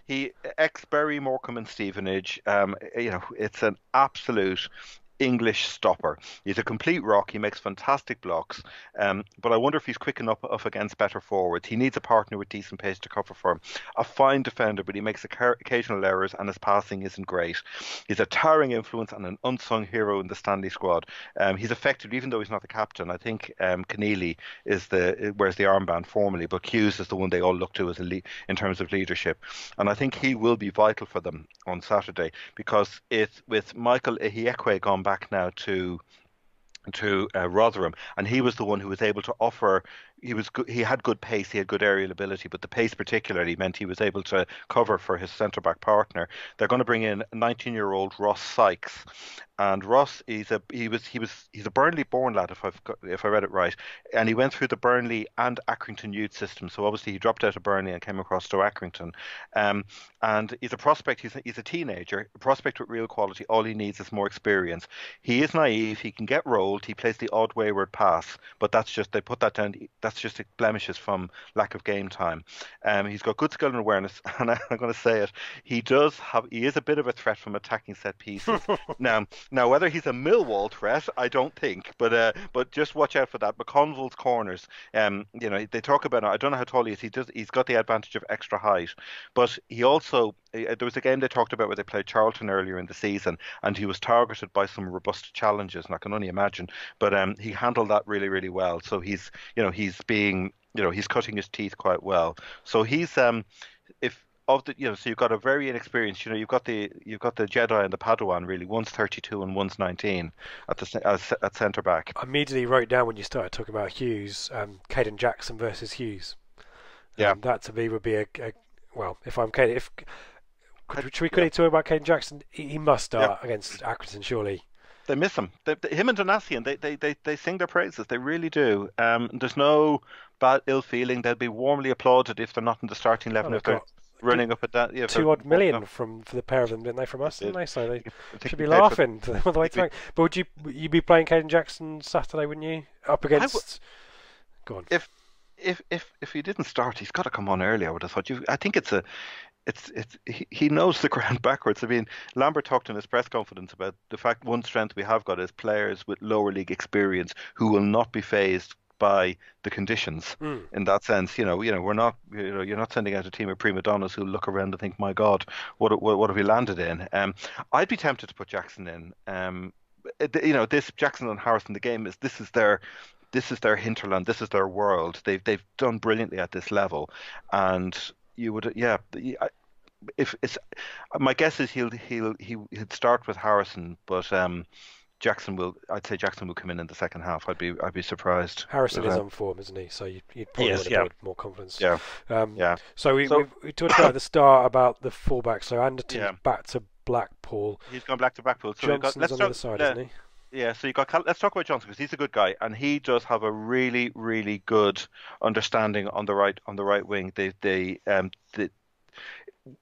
He ex Bury, Morecambe and Stevenage. It's an absolute English stopper. He's a complete rock. He makes fantastic blocks. But I wonder if he's quick enough up against better forwards. He needs a partner with decent pace to cover for him. A fine defender, but he makes occasional errors and his passing isn't great. He's a towering influence and an unsung hero in the Stanley squad. He's effective, even though he's not the captain. I think Keneally wears the armband formally, but Hughes is the one they all look to as in terms of leadership. And I think he will be vital for them on Saturday because it's with Michael Ehiekwe gone back now to Rotherham, and he was the one who was able to offer. He had good pace, he had good aerial ability, but the pace particularly meant he was able to cover for his centre back partner. They're going to bring in 19-year-old Ross Sykes, and Ross he's a Burnley born lad, if I read it right, and he went through the Burnley and Accrington youth system. So obviously he dropped out of Burnley and came across to Accrington, and he's a prospect. He's a teenager, a prospect with real quality. All he needs is more experience. He is naive. He can get rolled. He plays the odd wayward pass, but they put that down. That's just blemishes from lack of game time. He's got good skill and awareness, and I'm going to say it. He is a bit of a threat from attacking set pieces. Now whether he's a Millwall threat, I don't think, but just watch out for that. McConville's corners. They talk about. I don't know how tall he is. He's got the advantage of extra height, but he also. There was a game they talked about where they played Charlton earlier in the season, and he was targeted by some robust challenges, and I can only imagine. But he handled that really, really well. So he's cutting his teeth quite well. So he's so you've got a very inexperienced. You've got the Jedi and the Padawan really. One's 32 and one's 19 at centre back. I immediately wrote down when you started talking about Hughes, Caden Jackson versus Hughes. That to me would be a well, if I'm Caden, should we quickly talk about Caden Jackson? He must start against Accrington, surely. They miss him. Him and Donatien, they sing their praises. They really do. There's no bad ill feeling. They'll be warmly applauded if they're not in the starting 11. If they're running up at that, 2 million for the pair of them, didn't they? From us, didn't they? So they should be laughing all the way through. But would you be playing Caden Jackson Saturday? Wouldn't you? Up against. Go on. If he didn't start, he's got to come on early. I would have thought. I think he knows the ground backwards. I mean, Lambert talked in his press conference about the fact one strength we have got is players with lower league experience who will not be phased by the conditions. In that sense, we're not. You're not sending out a team of prima donnas who look around and think, "My God, what have we landed in?" I'd be tempted to put Jackson in. This Jackson and Harrison. The game is this is their hinterland. This is their world. They've done brilliantly at this level, and you would if it's my guess is he'll start with Harrison, but I'd say Jackson will come in the second half. I'd be surprised. Harrison is on form, isn't he? So you'd probably want to build more confidence. So we talked about at the start about the fullback. So Anderton's back to Blackpool. He's gone back to Blackpool. So Johnson's on the other side, isn't he? Yeah, so let's talk about Johnson because he's a good guy and he does have a really, really good understanding on the right wing.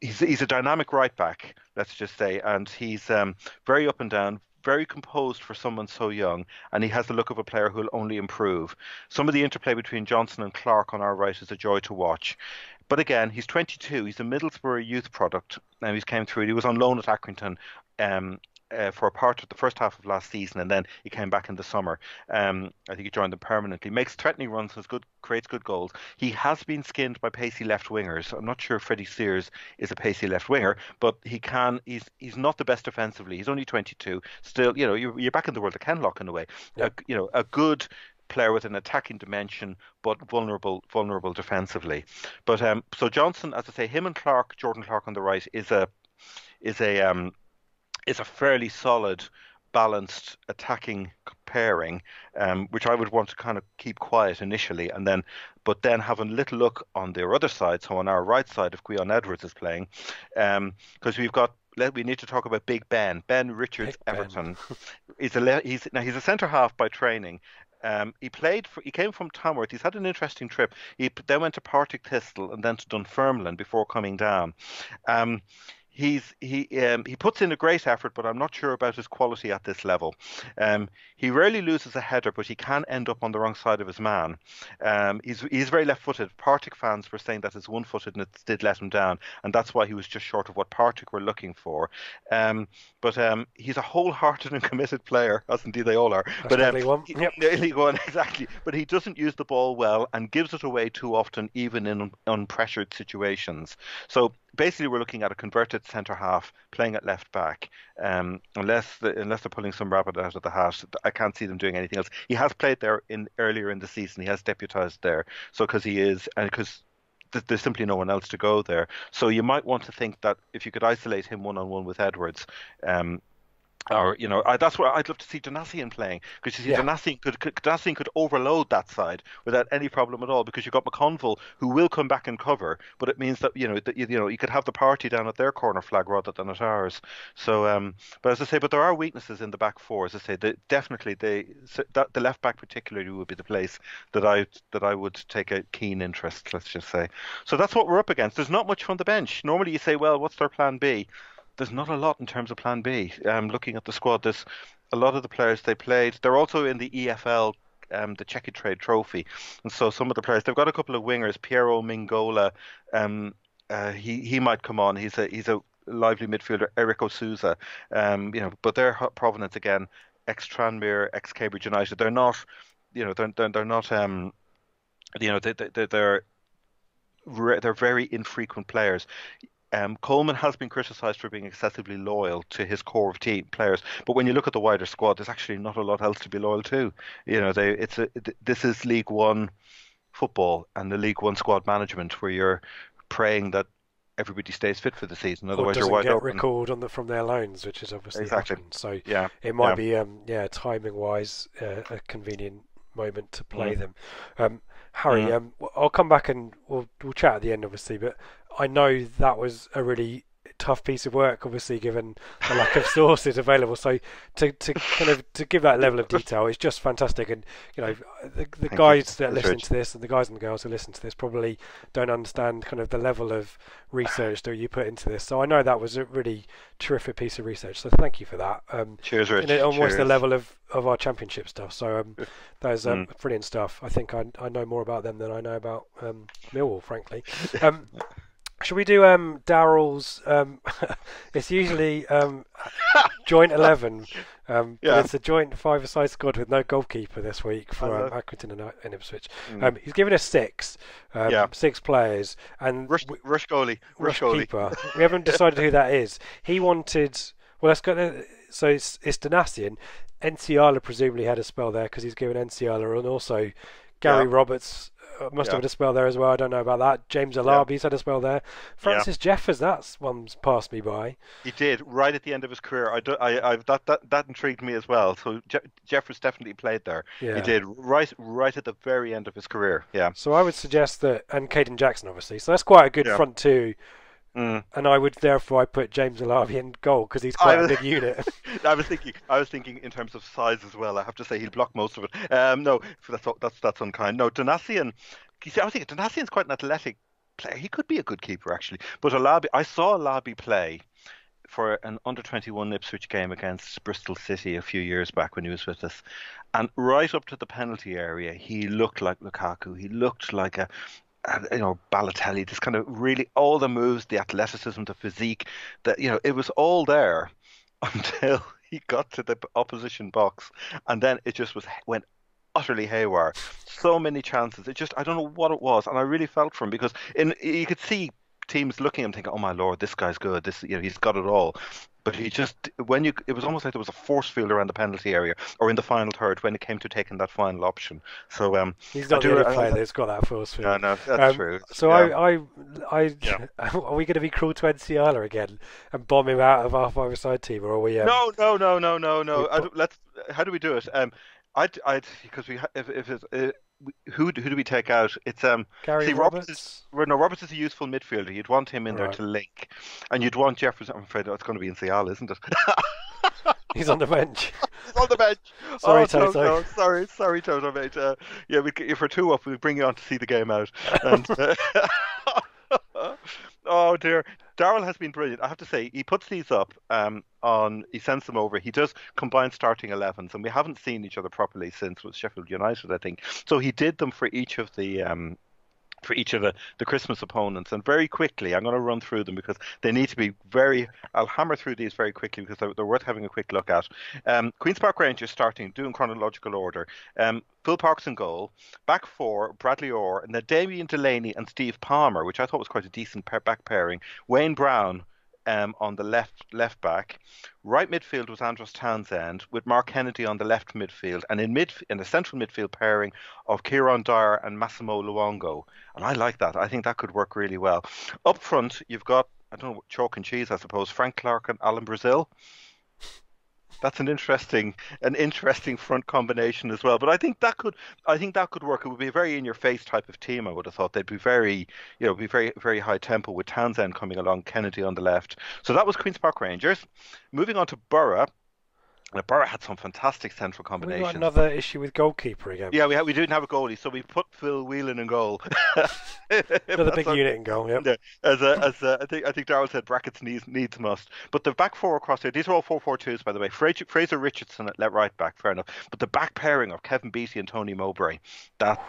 He's a dynamic right back, let's just say, and he's very up and down, very composed for someone so young, and he has the look of a player who will only improve. Some of the interplay between Johnson and Clark on our right is a joy to watch. But again, he's 22. He's a Middlesbrough youth product, and he's came through. He was on loan at Accrington um, for a part of the first half of last season, and then he came back in the summer. I think he joined them permanently. Makes threatening runs, creates good goals. He has been skinned by pacey left wingers. I'm not sure Freddie Sears is a pacey left winger, but he can. He's not the best defensively. He's only 22. Still, you're back in the world of Kenlock in a way. Yeah. A good player with an attacking dimension, but vulnerable defensively. But so Johnson, as I say, him and Clark, Jordan Clark on the right is a fairly solid, balanced attacking pairing, which I would want to kind of keep quiet initially, but then have a little look on their other side. So on our right side, if Gwion Edwards is playing, because we need to talk about Big Ben Richards, Big Everton. He's a centre half by training. He came from Tamworth. He's had an interesting trip. He then went to Partick Thistle and then to Dunfermline before coming down. He puts in a great effort, but I'm not sure about his quality at this level. He rarely loses a header, but he can end up on the wrong side of his man. He's very left-footed. Partick fans were saying that his one-footedness did let him down, and that's why he was just short of what Partick were looking for. But he's a wholehearted and committed player, as indeed they all are. League One. Yep. League One, exactly. But he doesn't use the ball well and gives it away too often, even in unpressured situations. So basically, we're looking at a converted centre half playing at left back. Unless they're pulling some rabbit out of the hat, I can't see them doing anything else. He has played there earlier in the season. He has deputised there. So because there's simply no one else to go there. So you might want to think that if you could isolate him one-on-one with Edwards, that's where I'd love to see Donacien playing, because you see Donacien could overload that side without any problem at all, because you've got McConville who will come back and cover, but it means that you could have the party down at their corner flag rather than at ours. So, but as I say, there are weaknesses in the back four. As I say, the left back particularly would be the place that I would take a keen interest. Let's just say. So that's what we're up against. There's not much from the bench. Normally you say, well, what's their plan B? There's not a lot in terms of plan B. Looking at the squad, there's a lot of the players they played. They're also in the EFL, the Checkatrade Trophy. And so some of the players, they've got a couple of wingers. Piero Mingola, he might come on. He's a lively midfielder. Eric O'Souza, but their provenance again, ex-Tranmere, ex-Cambridge United. They're not, they're not, they're very infrequent players. Coleman has been criticised for being excessively loyal to his core of team players, but when you look at the wider squad, there's actually not a lot else to be loyal to. This is League One football and the League One squad management, where you're praying that everybody stays fit for the season. Otherwise, you're wide open. Recalled from their loans, which is obviously exactly. Happened. So it might be timing wise a convenient moment to play them. Harry, I'll come back and we'll chat at the end, obviously, but I know that was a really tough piece of work, obviously, given the lack of sources available. So to give that level of detail is just fantastic. And the guys that listen to this and the guys and the girls who listen to this probably don't understand kind of the level of research that you put into this. So I know that was a really terrific piece of research. So thank you for that. Cheers, Rich. Almost the level of our championship stuff. So that is brilliant stuff. I think I know more about them than I know about Millwall, frankly. Should we do Daryl's? It's usually joint 11, but it's a joint five-a-side squad with no goalkeeper this week for Accrington and Ipswich. He's given us 6 players, and rush goalie, rush keeper. We haven't decided who that is. He wanted. Well, let's go. So it's Donacien. Enciala presumably had a spell there because he's given Enciala, and also Gary Roberts must have had a spell there as well. I don't know about that. James Alabi's had a spell there. Francis Jeffers, that one's passed me by. He did right at the end of his career. That intrigued me as well. So Jeffers definitely played there. Yeah. He did right at the very end of his career. Yeah. So I would suggest that, and Caden Jackson obviously. So that's quite a good front two. And I would therefore put James Alabi in goal because he's quite a big unit. I was thinking in terms of size as well. I have to say he'll block most of it. No, that's unkind. No, Donacien. You see, I was thinking Donacien's quite an athletic player. He could be a good keeper actually. But Alabi, I saw Alabi play for an under-21 Ipswich game against Bristol City a few years back when he was with us. And right up to the penalty area, he looked like Lukaku. He looked like Balotelli. This kind of really all the moves, the athleticism, the physique, that it was all there until he got to the opposition box, and then it just went utterly haywire. So many chances. I don't know what it was, and I really felt for him because you could see teams looking at him thinking, "Oh my lord, this guy's good. He's got it all." But it was almost like there was a force field around the penalty area or in the final third when it came to taking that final option. So he's not the only player that's got that force field. No, that's true. So are we going to be cruel to NCILA again and bomb him out of our five-a-side team, or are we? No. How do we do it? Because who do we take out? It's Gary Roberts. Roberts is a useful midfielder. You'd want him in there to link, and you'd want Jefferson. I'm afraid that's going to be in Seattle, isn't it? He's on the bench. He's on the bench. Sorry, Toto. Sorry, Toto, mate. If we're 2 up, we'll bring you on to see the game out. And, oh dear, Darrell has been brilliant. I have to say, he puts these up he sends them over. He does combine starting 11s, and we haven't seen each other properly since with Sheffield United, I think. So he did them for each of the Christmas opponents, and very quickly I'm going to run through them because they need to be I'll hammer through these very quickly because they're worth having a quick look at. Queen's Park Rangers starting, doing chronological order. Phil Parkes in goal, back four, Bradley Orr, and then Damien Delaney and Steve Palmer, which I thought was quite a decent back pairing. Wayne Brown on the left back. Right midfield was Andros Townsend with Mark Kennedy on the left midfield, and in the central midfield pairing of Kieran Dyer and Massimo Luongo. And I like that. I think that could work really well. Up front, you've got, I don't know, chalk and cheese, I suppose, Frank Clark and Alan Brazil. That's an interesting front combination as well. But I think that could work. It would be a very in-your-face type of team. I would have thought they'd be very very high tempo with Townsend coming along, Kennedy on the left. So that was Queen's Park Rangers. Moving on to Borough. Borough had some fantastic central combinations. We got another issue with goalkeeper again. Yeah, we didn't have a goalie, so we put Phil Whelan in goal. Another big unit in goal. Yep. Yeah, I think Darrell said brackets needs must. But the back four across there, these are all 4-4-2s, by the way. Fraser Richardson at right back, fair enough. But the back pairing of Kevin Beattie and Tony Mowbray, that's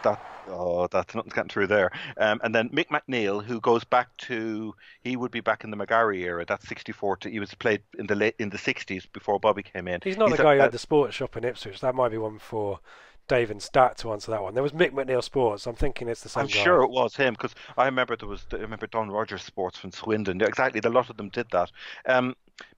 nothing's getting through there. And then Mick McNeil, who goes back he would be back in the McGarry era. That's 64. He was played in the 60s before Bobby came in. He's not the guy who had the sports shop in Ipswich. That might be one for Dave and Stat to answer that one. There was Mick McNeil Sports. I'm thinking it's the same guy. I'm sure it was him because I remember Don Rogers Sports from Swindon. Exactly, a lot of them did that.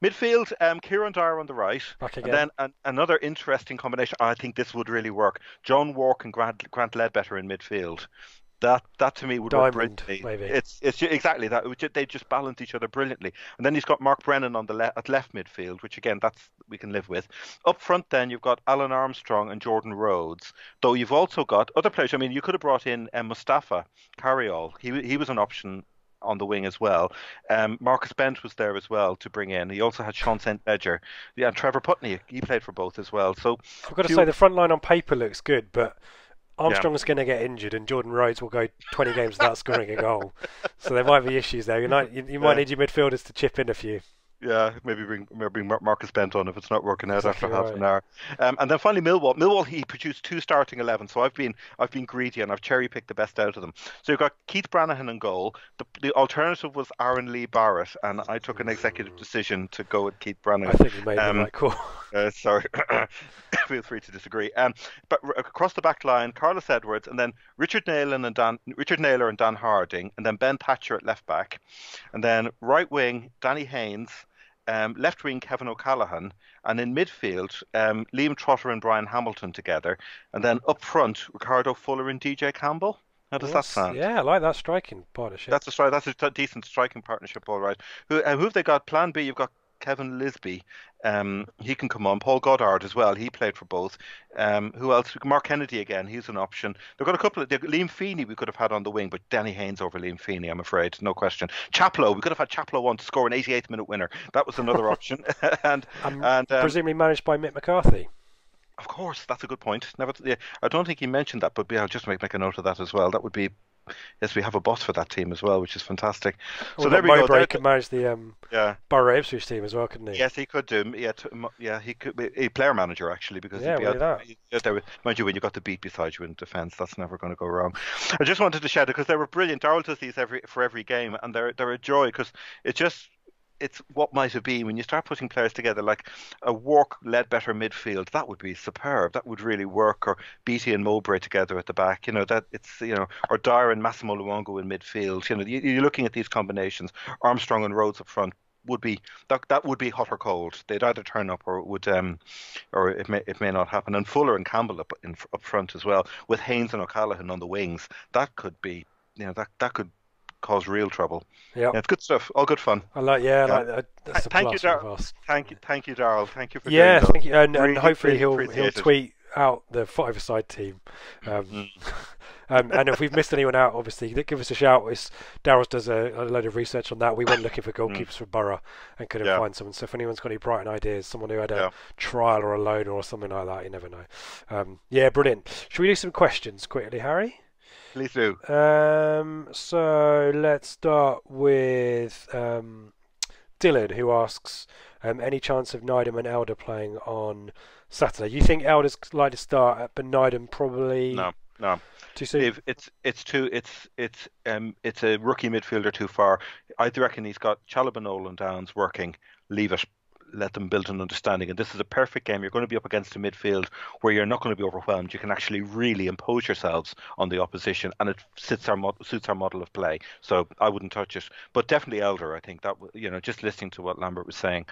Midfield, Kieran Dyer on the right. Back again. And then another interesting combination. I think this would really work. John Wark and Grant Ledbetter in midfield. That to me would work brilliantly. Maybe. It's exactly that. They just balance each other brilliantly. And then he's got Mark Brennan on the at left midfield, which again we can live with. Up front, then you've got Alan Armstrong and Jordan Rhodes. Though you've also got other players. I mean, you could have brought in Mustafa Carriol. He was an option on the wing as well. Marcus Bent was there as well to bring in. He also had Sean St. Ledger. Yeah, and Trevor Putney. He played for both as well. So I've got to say the front line on paper looks good, but Armstrong's going to get injured, and Jordan Rhodes will go 20 games without scoring a goal. So there might be issues there. You might need your midfielders to chip in a few. Yeah, maybe bring Marcus Bent on if it's not working out after half an hour. And then finally Millwall. Millwall, he produced 2 starting 11, so I've been greedy and I've cherry picked the best out of them. So you've got Keith Branahan in goal. The alternative was Aaron Lee Barrett, and I took an executive decision to go with Keith Branahan. I think you made the right call. Sorry, feel free to disagree. But across the back line, Carlos Edwards, and then Richard Naylor and Dan Harding, and then Ben Thatcher at left back, and then right wing Danny Haynes. Left wing Kevin O'Callaghan, and in midfield Liam Trotter and Brian Hamilton together, and then up front Ricardo Fuller and DJ Campbell. How does that sound? Yeah, I like that striking partnership. That's a decent striking partnership, all right. Who have they got? Plan B, you've got Kevin Lisby. He can come on. Paul Goddard as well. He played for both. Who else? Mark Kennedy again. He's an option. They've got a couple of... Liam Feeney we could have had on the wing, but Danny Haynes over Liam Feeney, I'm afraid. No question. Chaplow. We could have had Chaplow on to score an 88th minute winner. That was another option. and presumably managed by Mick McCarthy. Of course, that's a good point. I don't think he mentioned that, but I'll just make a note of that as well. That would be we have a boss for that team as well, which is fantastic. So there we go. Mowbray could manage the yeah. Borough Ipswich team as well, couldn't he? Yes, he could do. Yeah, he could be a player manager actually, because Yeah, he'd be look out at there. Mind you, when you got the beat beside you in defence, that's never going to go wrong. I just wanted to shout it because they were brilliant. Darrell does these for every game, and they're a joy because it's what might have been when you start putting players together like a Wark-Ledbetter midfield. That would be superb. That would really work. Or Beattie and Mowbray together at the back. That it's or Dyer and Massimo Luongo in midfield. You're looking at these combinations. Armstrong and Rhodes up front would be that would be hot or cold. They'd either turn up or it would or it may not happen. And Fuller and Campbell up front as well, with Haynes and O'Callaghan on the wings. That could be that could cause real trouble. Yeah, it's good stuff. All good fun. I like that. That's Thank you, Darrell. Thank you, Darrell. Thank you for doing thank you, and really, hopefully really he'll tweet out the five-a-side team. And if we've missed anyone out, obviously, give us a shout. Darrell does a load of research on that. We went looking for goalkeepers for Borough and couldn't find someone. So if anyone's got any Brighton ideas, someone who had a trial or a loan or something like that, you never know. Brilliant. Should we do some questions quickly, Harry? Please do. So let's start with Dylan, who asks, any chance of Nydam and Elder playing on Saturday? You think Elder's like to start, but Nydam probably no. Too soon. It's a rookie midfielder too far. I reckon he's got Chalobah, Nolan, Downs working. Leave it. Let them build an understanding. And this is a perfect game. You're going to be up against a midfield where you're not going to be overwhelmed. You can actually really impose yourselves on the opposition, and it suits our model of play. So I wouldn't touch it. But definitely Elder. I think that just listening to what Lambert was saying,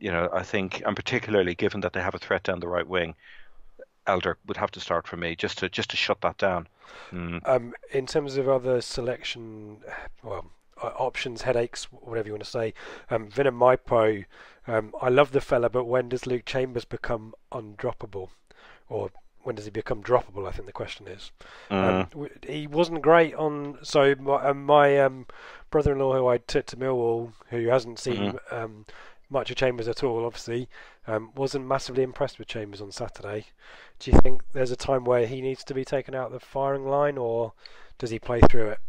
I think, and particularly given that they have a threat down the right wing, Elder would have to start for me just to shut that down. In terms of other selection, options, headaches, whatever you want to say, Vinna Maipo, I love the fella, but when does Luke Chambers become undroppable? Or when does he become droppable, I think the question is. He wasn't great on... So my brother-in-law, who I took to Millwall, who hasn't seen much of Chambers at all, obviously, wasn't massively impressed with Chambers on Saturday. Do you think there's a time where he needs to be taken out of the firing line, or does he play through it?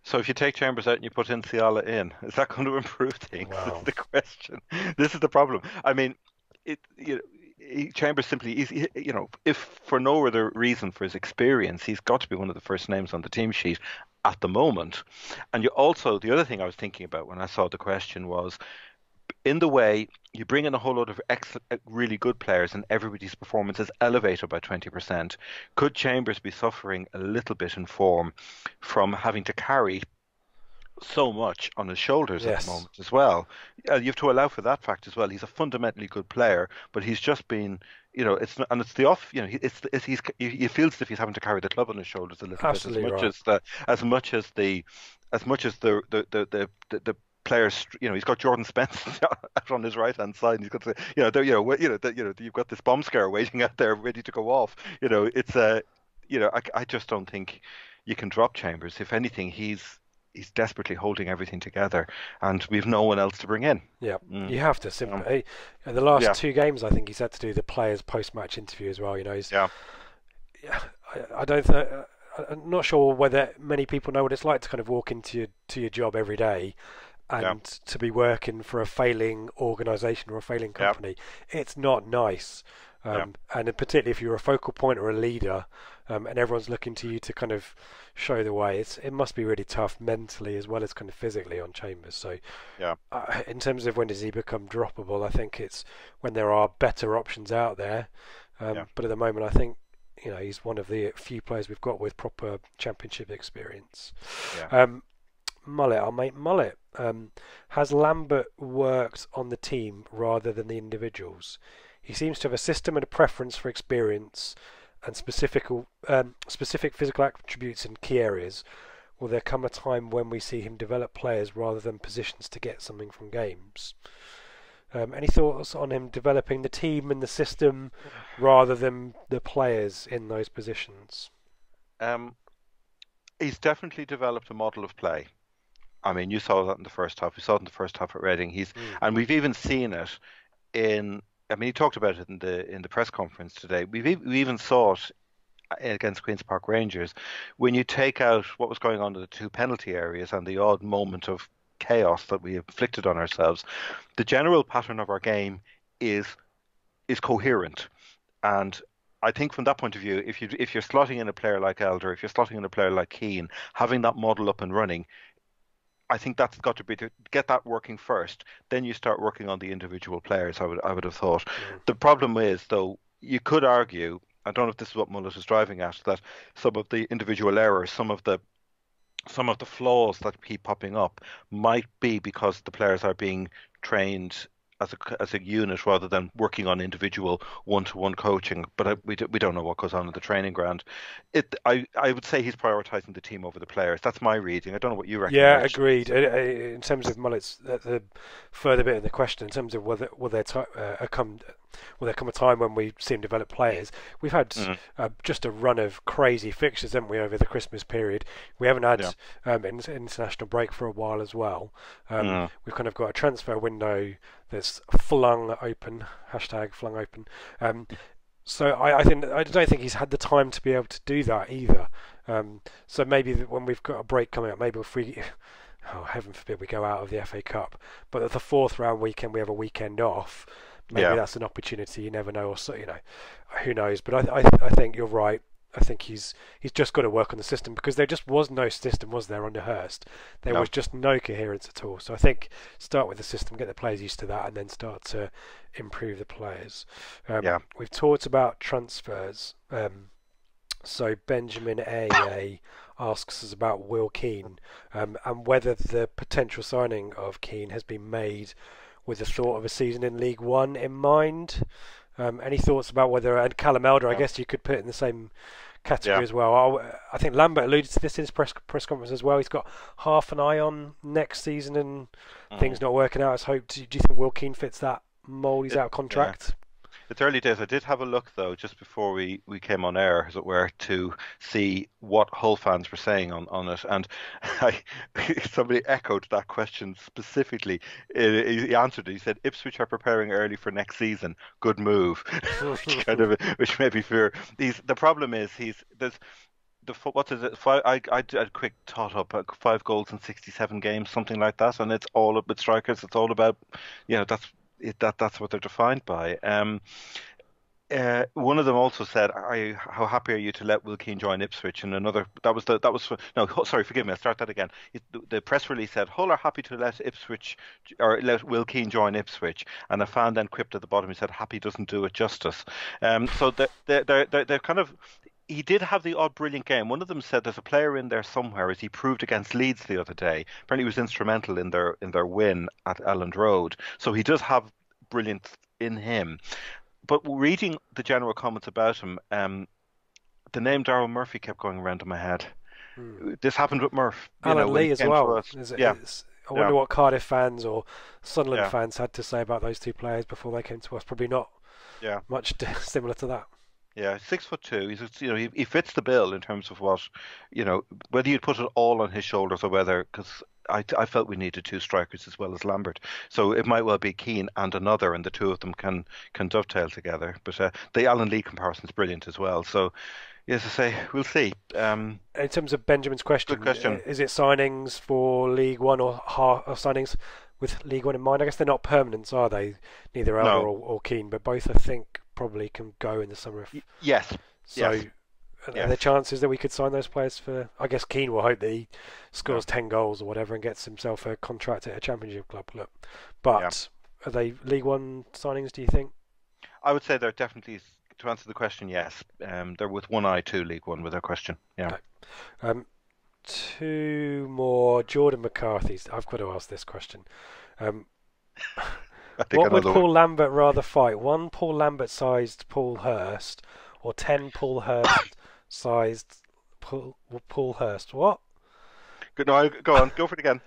So if you take Chambers out and you put in Ciala in, is that going to improve things? Wow. This is the question. This is the problem. I mean, Chambers simply, if for no other reason for his experience, he's got to be one of the first names on the team sheet at the moment. And the other thing I was thinking about when I saw the question was, in the way you bring in a whole lot of really good players and everybody's performance is elevated by 20%, could Chambers be suffering a little bit in form from having to carry so much on his shoulders at the moment as well? You have to allow for that fact as well. He's a fundamentally good player, but he's just been, he feels as if he's having to carry the club on his shoulders a little bit, as much as the players, he's got Jordan Spence out on his right hand side. And he's got you've got this bomb scare waiting out there, ready to go off. I just don't think you can drop Chambers. If anything, he's desperately holding everything together, and we've no one else to bring in. Yeah, you have to simply. In the last two games, I think he's had to do the players' post-match interview as well. I don't think. I'm not sure whether many people know what it's like to kind of walk into your job every day and to be working for a failing organisation or a failing company. It's not nice. And particularly if you're a focal point or a leader, and everyone's looking to you to kind of show the way, it must be really tough mentally as well as kind of physically on Chambers. So in terms of when does he become droppable, I think it's when there are better options out there. But at the moment, I think he's one of the few players we've got with proper championship experience. Mullet, our mate Mullet. Has Lambert worked on the team rather than the individuals? He seems to have a system and a preference for experience and specific physical attributes in key areas. Will there come a time when we see him develop players rather than positions to get something from games? Any thoughts on him developing the team and the system rather than the players in those positions? He's definitely developed a model of play. I mean, you saw that in the first half. We saw it in the first half at Reading. And we've even seen it in. I mean, he talked about it in the press conference today. We even saw it against Queen's Park Rangers, when you take out what was going on in the two penalty areas and the odd moment of chaos that we inflicted on ourselves, the general pattern of our game is coherent. And I think from that point of view, if you're slotting in a player like Elder, if you're slotting in a player like Keane, having that model up and running, I think that's got to be to get that working first. Then you start working on the individual players. I would have thought. Yeah. The problem is, though, you could argue. I don't know if this is what Mullet is driving at, that some of the individual errors, some of the flaws that keep popping up might be because the players are being trained as a unit rather than working on individual one-to-one coaching. But we don't know what goes on in the training ground. I would say he's prioritising the team over the players. That's my reading. I don't know what you reckon. Yeah, agreed. In terms of Mullet's the further bit of the question, in terms of will there come a time when we see him develop players? We've had just a run of crazy fixtures, haven't we, over the Christmas period? We haven't had an international break for a while as well. We've kind of got a transfer window that's flung open, #flung open. So I don't think he's had the time to be able to do that either. So maybe when we've got a break coming up, maybe if we, oh heaven forbid, we go out of the FA Cup, but at the fourth round weekend we have a weekend off. Maybe that's an opportunity. You never know, or so, who knows? But I think you're right. I think he's just got to work on the system, because there just was no system, was there, under Hurst? There was just no coherence at all. So I think start with the system, get the players used to that, and then start to improve the players. We've talked about transfers. So Benjamin A asks us about Will Keane and whether the potential signing of Keane has been made with the thought of a season in League One in mind. Any thoughts about whether, and Callum Elder, I guess you could put in the same category as well. I think Lambert alluded to this in his press conference as well. He's got half an eye on next season and things not working out as hoped. Do you think Will Keane fits that mould? He's out of contract. It's early days. I did have a look, though, just before we came on air, as it were, to see what Hull fans were saying on it. And somebody echoed that question specifically. He answered it. He said, Ipswich are preparing early for next season. Good move. Which may be fair. The problem is, what is it? I did a quick tot up, 5 goals in 67 games, something like that. And it's all with strikers. It's all about, that's what they're defined by. One of them also said, "How happy are you to let Will Keane join Ipswich?" And another, forgive me, I'll start that again. The press release said, "Hull are happy to let Will Keane join Ipswich," and a fan then quipped at the bottom. He said, "Happy doesn't do it justice." So they're kind of. He did have the odd brilliant game. One of them said there's a player in there somewhere, as he proved against Leeds the other day. Apparently he was instrumental in their win at Elland Road. So he does have brilliance in him. But reading the general comments about him, the name Darryl Murphy kept going around in my head. This happened with Murph. Alan Lee as well. I wonder what Cardiff fans or Sunderland fans had to say about those two players before they came to us. Probably not much similar to that. Yeah, 6'2". He fits the bill in terms of what, whether you'd put it all on his shoulders or whether, because I felt we needed 2 strikers as well as Lambert. So it might well be Keane and another, and the two of them can dovetail together. But the Alan Lee comparison is brilliant as well. So, as I say, we'll see. In terms of Benjamin's question, good question. Is it signings for League One or signings with League One in mind? I guess they're not permanents, are they? Neither Elder or Keane, but both, I think, probably can go in the summer. Yes. So, are there chances that we could sign those players for? I guess Keane will hope that he scores 10 goals or whatever and gets himself a contract at a Championship club. But are they League One signings, do you think? I would say they're definitely, to answer the question, yes. They're with one eye to League One with their question. Yeah. Okay. 2 more. Jordan McCarthy's. I've got to ask this question. What would Paul Lambert rather fight? 1 Paul Lambert-sized Paul Hurst or 10 Paul Hurst-sized Paul Hurst? What? No, go on. Go for it again.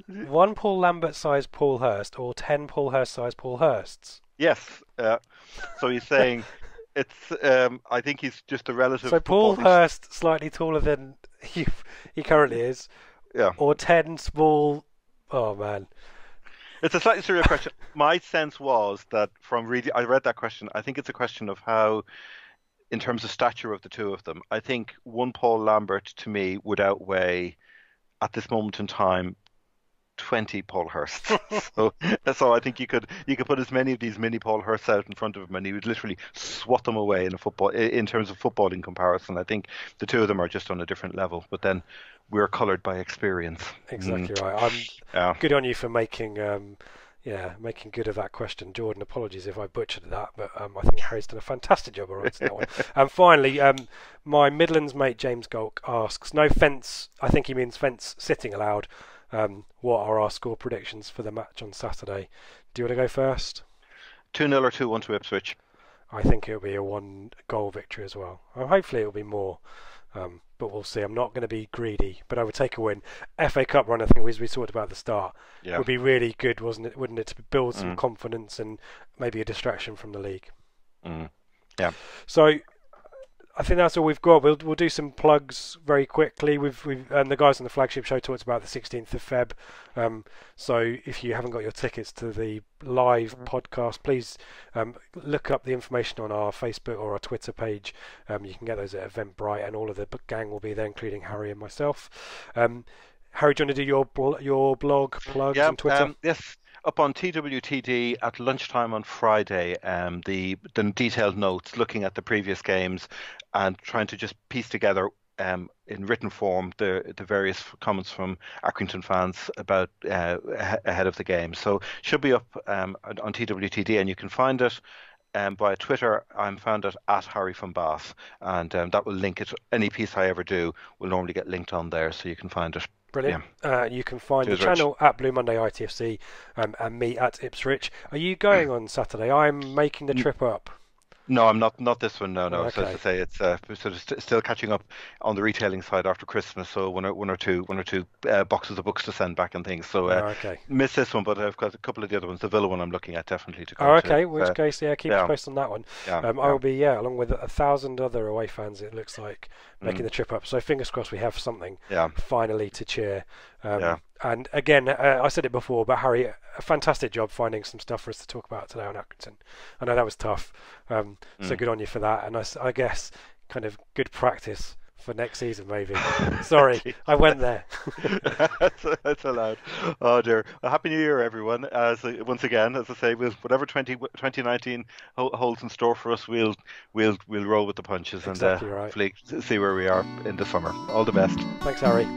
1 Paul Lambert-sized Paul Hurst or 10 Paul Hurst-sized Paul Hursts? Yes. So he's saying it's. I think he's just a relative. So Paul Hurst slightly taller than he currently is. Yeah. Or 10 small. Oh man. It's a slightly serious question. My sense was that from reading, I read that question. I think it's a question of how in terms of stature of the two of them, I think one Paul Lambert to me would outweigh at this moment in time 20 Paul Hursts. So I think you could put as many of these mini Paul Hursts out in front of him, and he would literally swat them away in terms of footballing comparison. I think the two of them are just on a different level. But then we're coloured by experience. Exactly right. Good on you for making good of that question, Jordan. Apologies if I butchered that, but I think Harry's done a fantastic job of answering that one. And finally, my Midlands mate James Golk asks, no fence, I think he means fence sitting allowed. What are our score predictions for the match on Saturday? Do you want to go first? 2-0 or 2-1 to Ipswich. I think it'll be a 1-goal victory as well. Hopefully it'll be more, but we'll see. I'm not going to be greedy, but I would take a win. FA Cup run, I think, as we talked about at the start, would be really good, wouldn't it, to build some confidence and maybe a distraction from the league. Yeah. So I think that's all we've got. We'll do some plugs very quickly. We've the guys on the flagship show talked about the 16th of Feb. So if you haven't got your tickets to the live podcast, please look up the information on our Facebook or our Twitter page. You can get those at Eventbrite, and all of the gang will be there, including Harry and myself. Harry, do you want to do your blog plugs and Twitter? Yes. Up on TWTD at lunchtime on Friday, the detailed notes looking at the previous games and trying to just piece together in written form the various comments from Accrington fans about ahead of the game. So should be up on TWTD, and you can find it via Twitter. I'm found at Harry from Bath, and that will link it. Any piece I ever do will normally get linked on there, so you can find it. Brilliant. Yeah. You can find the channel at Blue Monday ITFC and me at Ipswich. Are you going on Saturday? I'm making the trip up. No, I'm not this one. No. Okay. So as I say, it's sort of still catching up on the retailing side after Christmas. So one or two boxes of books to send back and things. So miss this one, but I've got a couple of the other ones. The Villa one I'm looking at definitely to go. Oh, okay. In which case, keep us posted on that one. I will be along with 1,000 other away fans. It looks like making the trip up. So fingers crossed we have something finally to cheer. And again, I said it before, but Harry, a fantastic job finding some stuff for us to talk about today on Accrington. I know that was tough, so good on you for that. And I guess kind of good practice for next season, maybe. Sorry, I went there. That's allowed. Oh dear. Well, Happy New Year, everyone. Once again, as I say, whatever 2019 holds in store for us, we'll roll with the punches exactly and hopefully see where we are in the summer. All the best. Thanks, Harry.